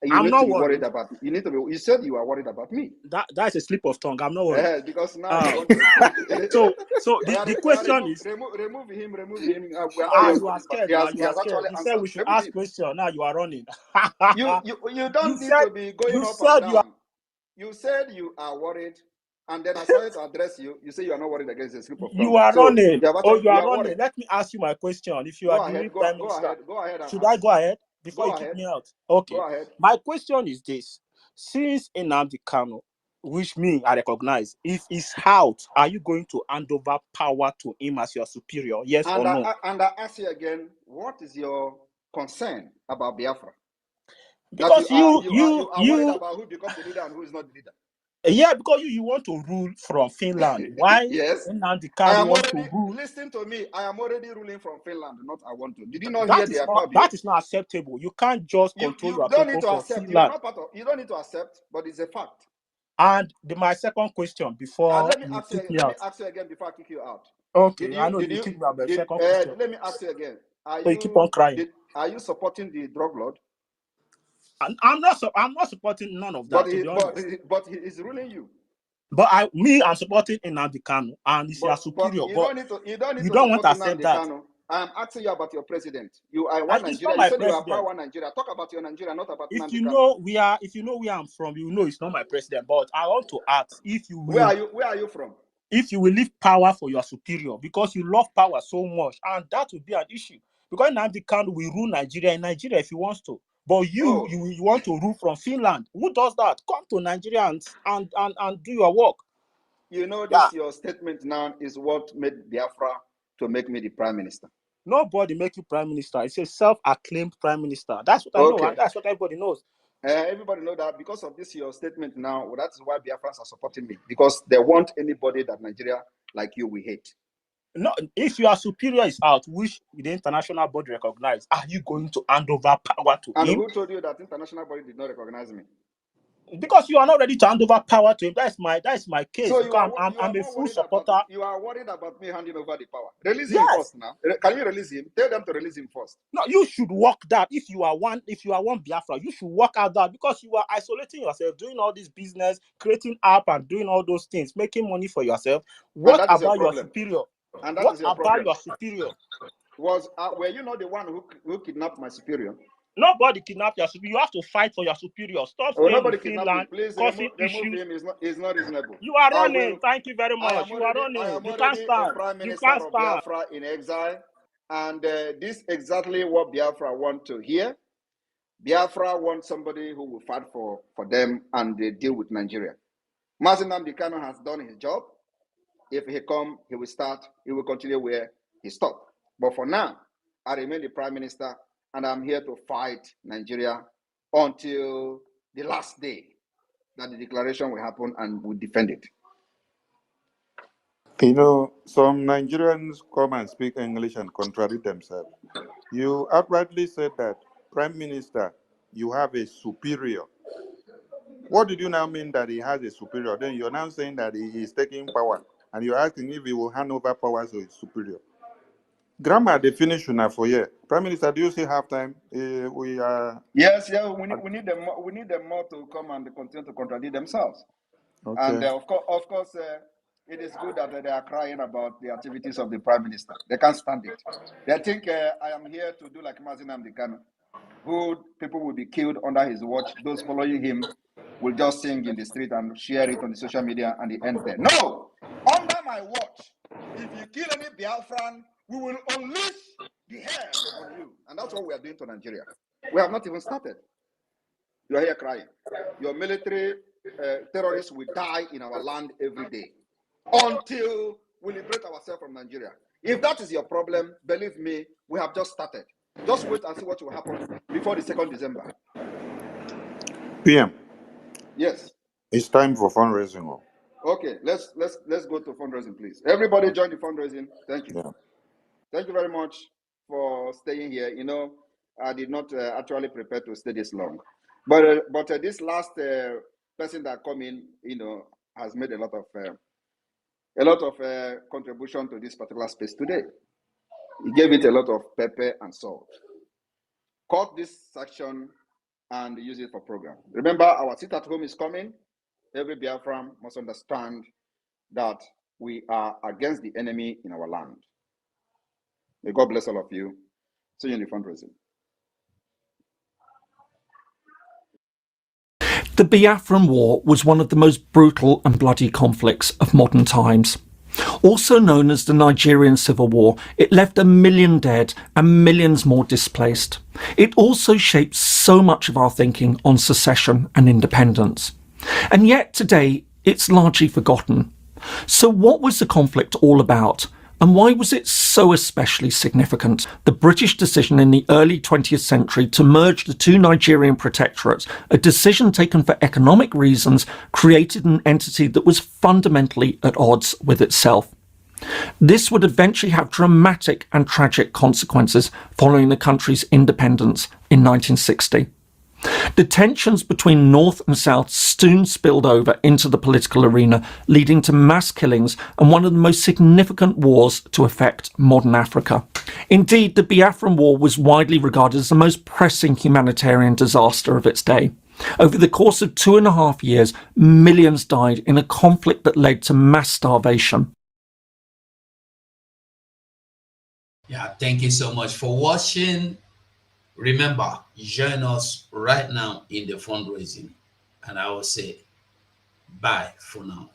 You I'm need to not be worried worried. about. You need to be. You said you are worried about me. That's a slip of tongue. I'm not worried. Because now you want to. So the question is, remove him. We are not here you for are this. But scared he now. has You are scared. actually You said answered. we should Remove ask him. question. Now you are running. You don't need to be going up and down. You said you are worried, and then I started to address you. You say you are not worried against the slip of tongue. You are So running. you You are are running. worried. Let me ask you my question. If you Go are the ahead. real prime Go minister, ahead. Go ahead and should I ask. go ahead before Go you kick ahead. me out? Okay. Go ahead. My question is this: since Nnamdi Kanu, which me I recognize, if he's out, are you going to hand over power to him as your superior? Yes or no? And I ask you again, what is your concern about Biafra? Because That you are worried about who becomes the leader and who is not the leader. Yeah, because you want to rule from Finland. Why? Yes. Nnamdi I Kanu am want to already, rule. listen to me. I am already ruling from Finland, not I want to. Did you not hear That the is Ekpa? not acceptable. You can't just control You your don't need people to from accept. You are Finland. not part of. You don't need to accept, but it's a fact. And my second question before Let me you ask you. kick me Let me out. ask you again before I kick you out. Okay, I know you kick me out, but second question. Let me ask you again. So you keep on crying. Are you supporting the drug lord? I'm not supporting none of that, to be honest. But he is ruling you. But I'm supporting Nnamdi Kanu, and he's your superior. You But don't need to. You don't need you to don't want support to accept Nnamdi that. Kanu. I am asking you about your president. You are one It's Nigeria. not You my said you are president. part one Nigeria. Talk about your Nigeria, not about If Nnamdi you Kanu. know where I'm from, you know it's not my president. But I want to ask if you will. Where are you from? If you will leave power for your superior, because you love power so much, and that will be an issue. Because Nnamdi Kanu will rule Nigeria in Nigeria if he wants to. But you want to rule from Finland. Who does that? Come to Nigeria and do your work. You know, this your statement now is what made Biafra to make me the prime minister. Nobody make you prime minister. It's a self-acclaimed prime minister. That's what I know, and that's what everybody knows. Everybody know that because of this your statement now. Well, that's why Biafrans are supporting me, because they want anybody that Nigeria like you we hate. No, if your superior is out, which the international body recognize, are you going to hand over power to him? And who told you that international body did not recognize me? Because you are not ready to hand over power to him. That's my case. So I'm a full supporter. You are worried about me handing over the power. Release him first now. Can you release him? Tell them to release him first. No, you should work that. If you are one Biafra, you should work out that, because you are isolating yourself, doing all this business, creating app and doing all those things, making money for yourself. What about your superior? And that is your problem. Your superior? Were you not the one who kidnapped my superior? Nobody kidnapped your superior. You have to fight for your superior. Stop staying in Finland. Please causing remove issues. him. It's not reasonable. You are running. Thank you very much. You are running. I am You can't already stand. a prime You minister can't of stand. Biafra in exile. And this exactly what Biafra want to hear. Biafra wants somebody who will fight for them and they deal with Nigeria. Mazi Nnamdi Kanu has done his job. If he come, he will continue where he stopped. But for now, I remain the prime minister and I'm here to fight Nigeria until the last day that the declaration will happen and we defend it. You know, some Nigerians come and speak English and contradict themselves. You outrightly said that, Prime Minister, you have a superior. What did you now mean that he has a superior? Then you're now saying that he is taking power, and you're asking if he will hand over power to his superior. Grammar, they finish now for you. Prime Minister, do you still have time? We are. Yes, we need them. We need them more to come and continue to contradict themselves. Okay. And of course, it is good that they are crying about the activities of the prime minister. They can't stand it. They think I am here to do like Mazi Nnamdi Kanu. people will be killed under his watch. Those following him will just sing in the street and share it on the social media, and it ends there. No! Under my watch, if you kill any Biafran, we will unleash the hell on you. And that's what we are doing to Nigeria. We have not even started. You are here crying. Your military terrorists will die in our land every day until we liberate ourselves from Nigeria. If that is your problem, believe me, we have just started. Just wait and see what will happen before the 2nd December. PM. Yes. It's time for fundraising. Okay, let's go to fundraising, please. Everybody join the fundraising. Thank you. Yeah. Thank you very much for staying here. You know, I did not actually prepare to stay this long, but this last person that come in, you know, has made a lot of contribution to this particular space today. He gave it a lot of pepper and salt. Cut this section and use it for program. Remember, our sit at home is coming. Every Biafran must understand that we are against the enemy in our land. May God bless all of you. See you in the fundraising. The Biafran War was one of the most brutal and bloody conflicts of modern times. Also known as the Nigerian Civil War, it left 1 million dead and millions more displaced. It also shaped so much of our thinking on secession and independence. And yet today, it's largely forgotten. So what was the conflict all about? And why was it so especially significant? The British decision in the early 20th century to merge the two Nigerian protectorates, a decision taken for economic reasons, created an entity that was fundamentally at odds with itself. This would eventually have dramatic and tragic consequences following the country's independence in 1960. The tensions between North and South soon spilled over into the political arena, leading to mass killings and one of the most significant wars to affect modern Africa. Indeed, the Biafran War was widely regarded as the most pressing humanitarian disaster of its day. Over the course of 2.5 years, millions died in a conflict that led to mass starvation. Yeah, thank you so much for watching. Remember, join us right now in the fundraising. And I will say bye for now.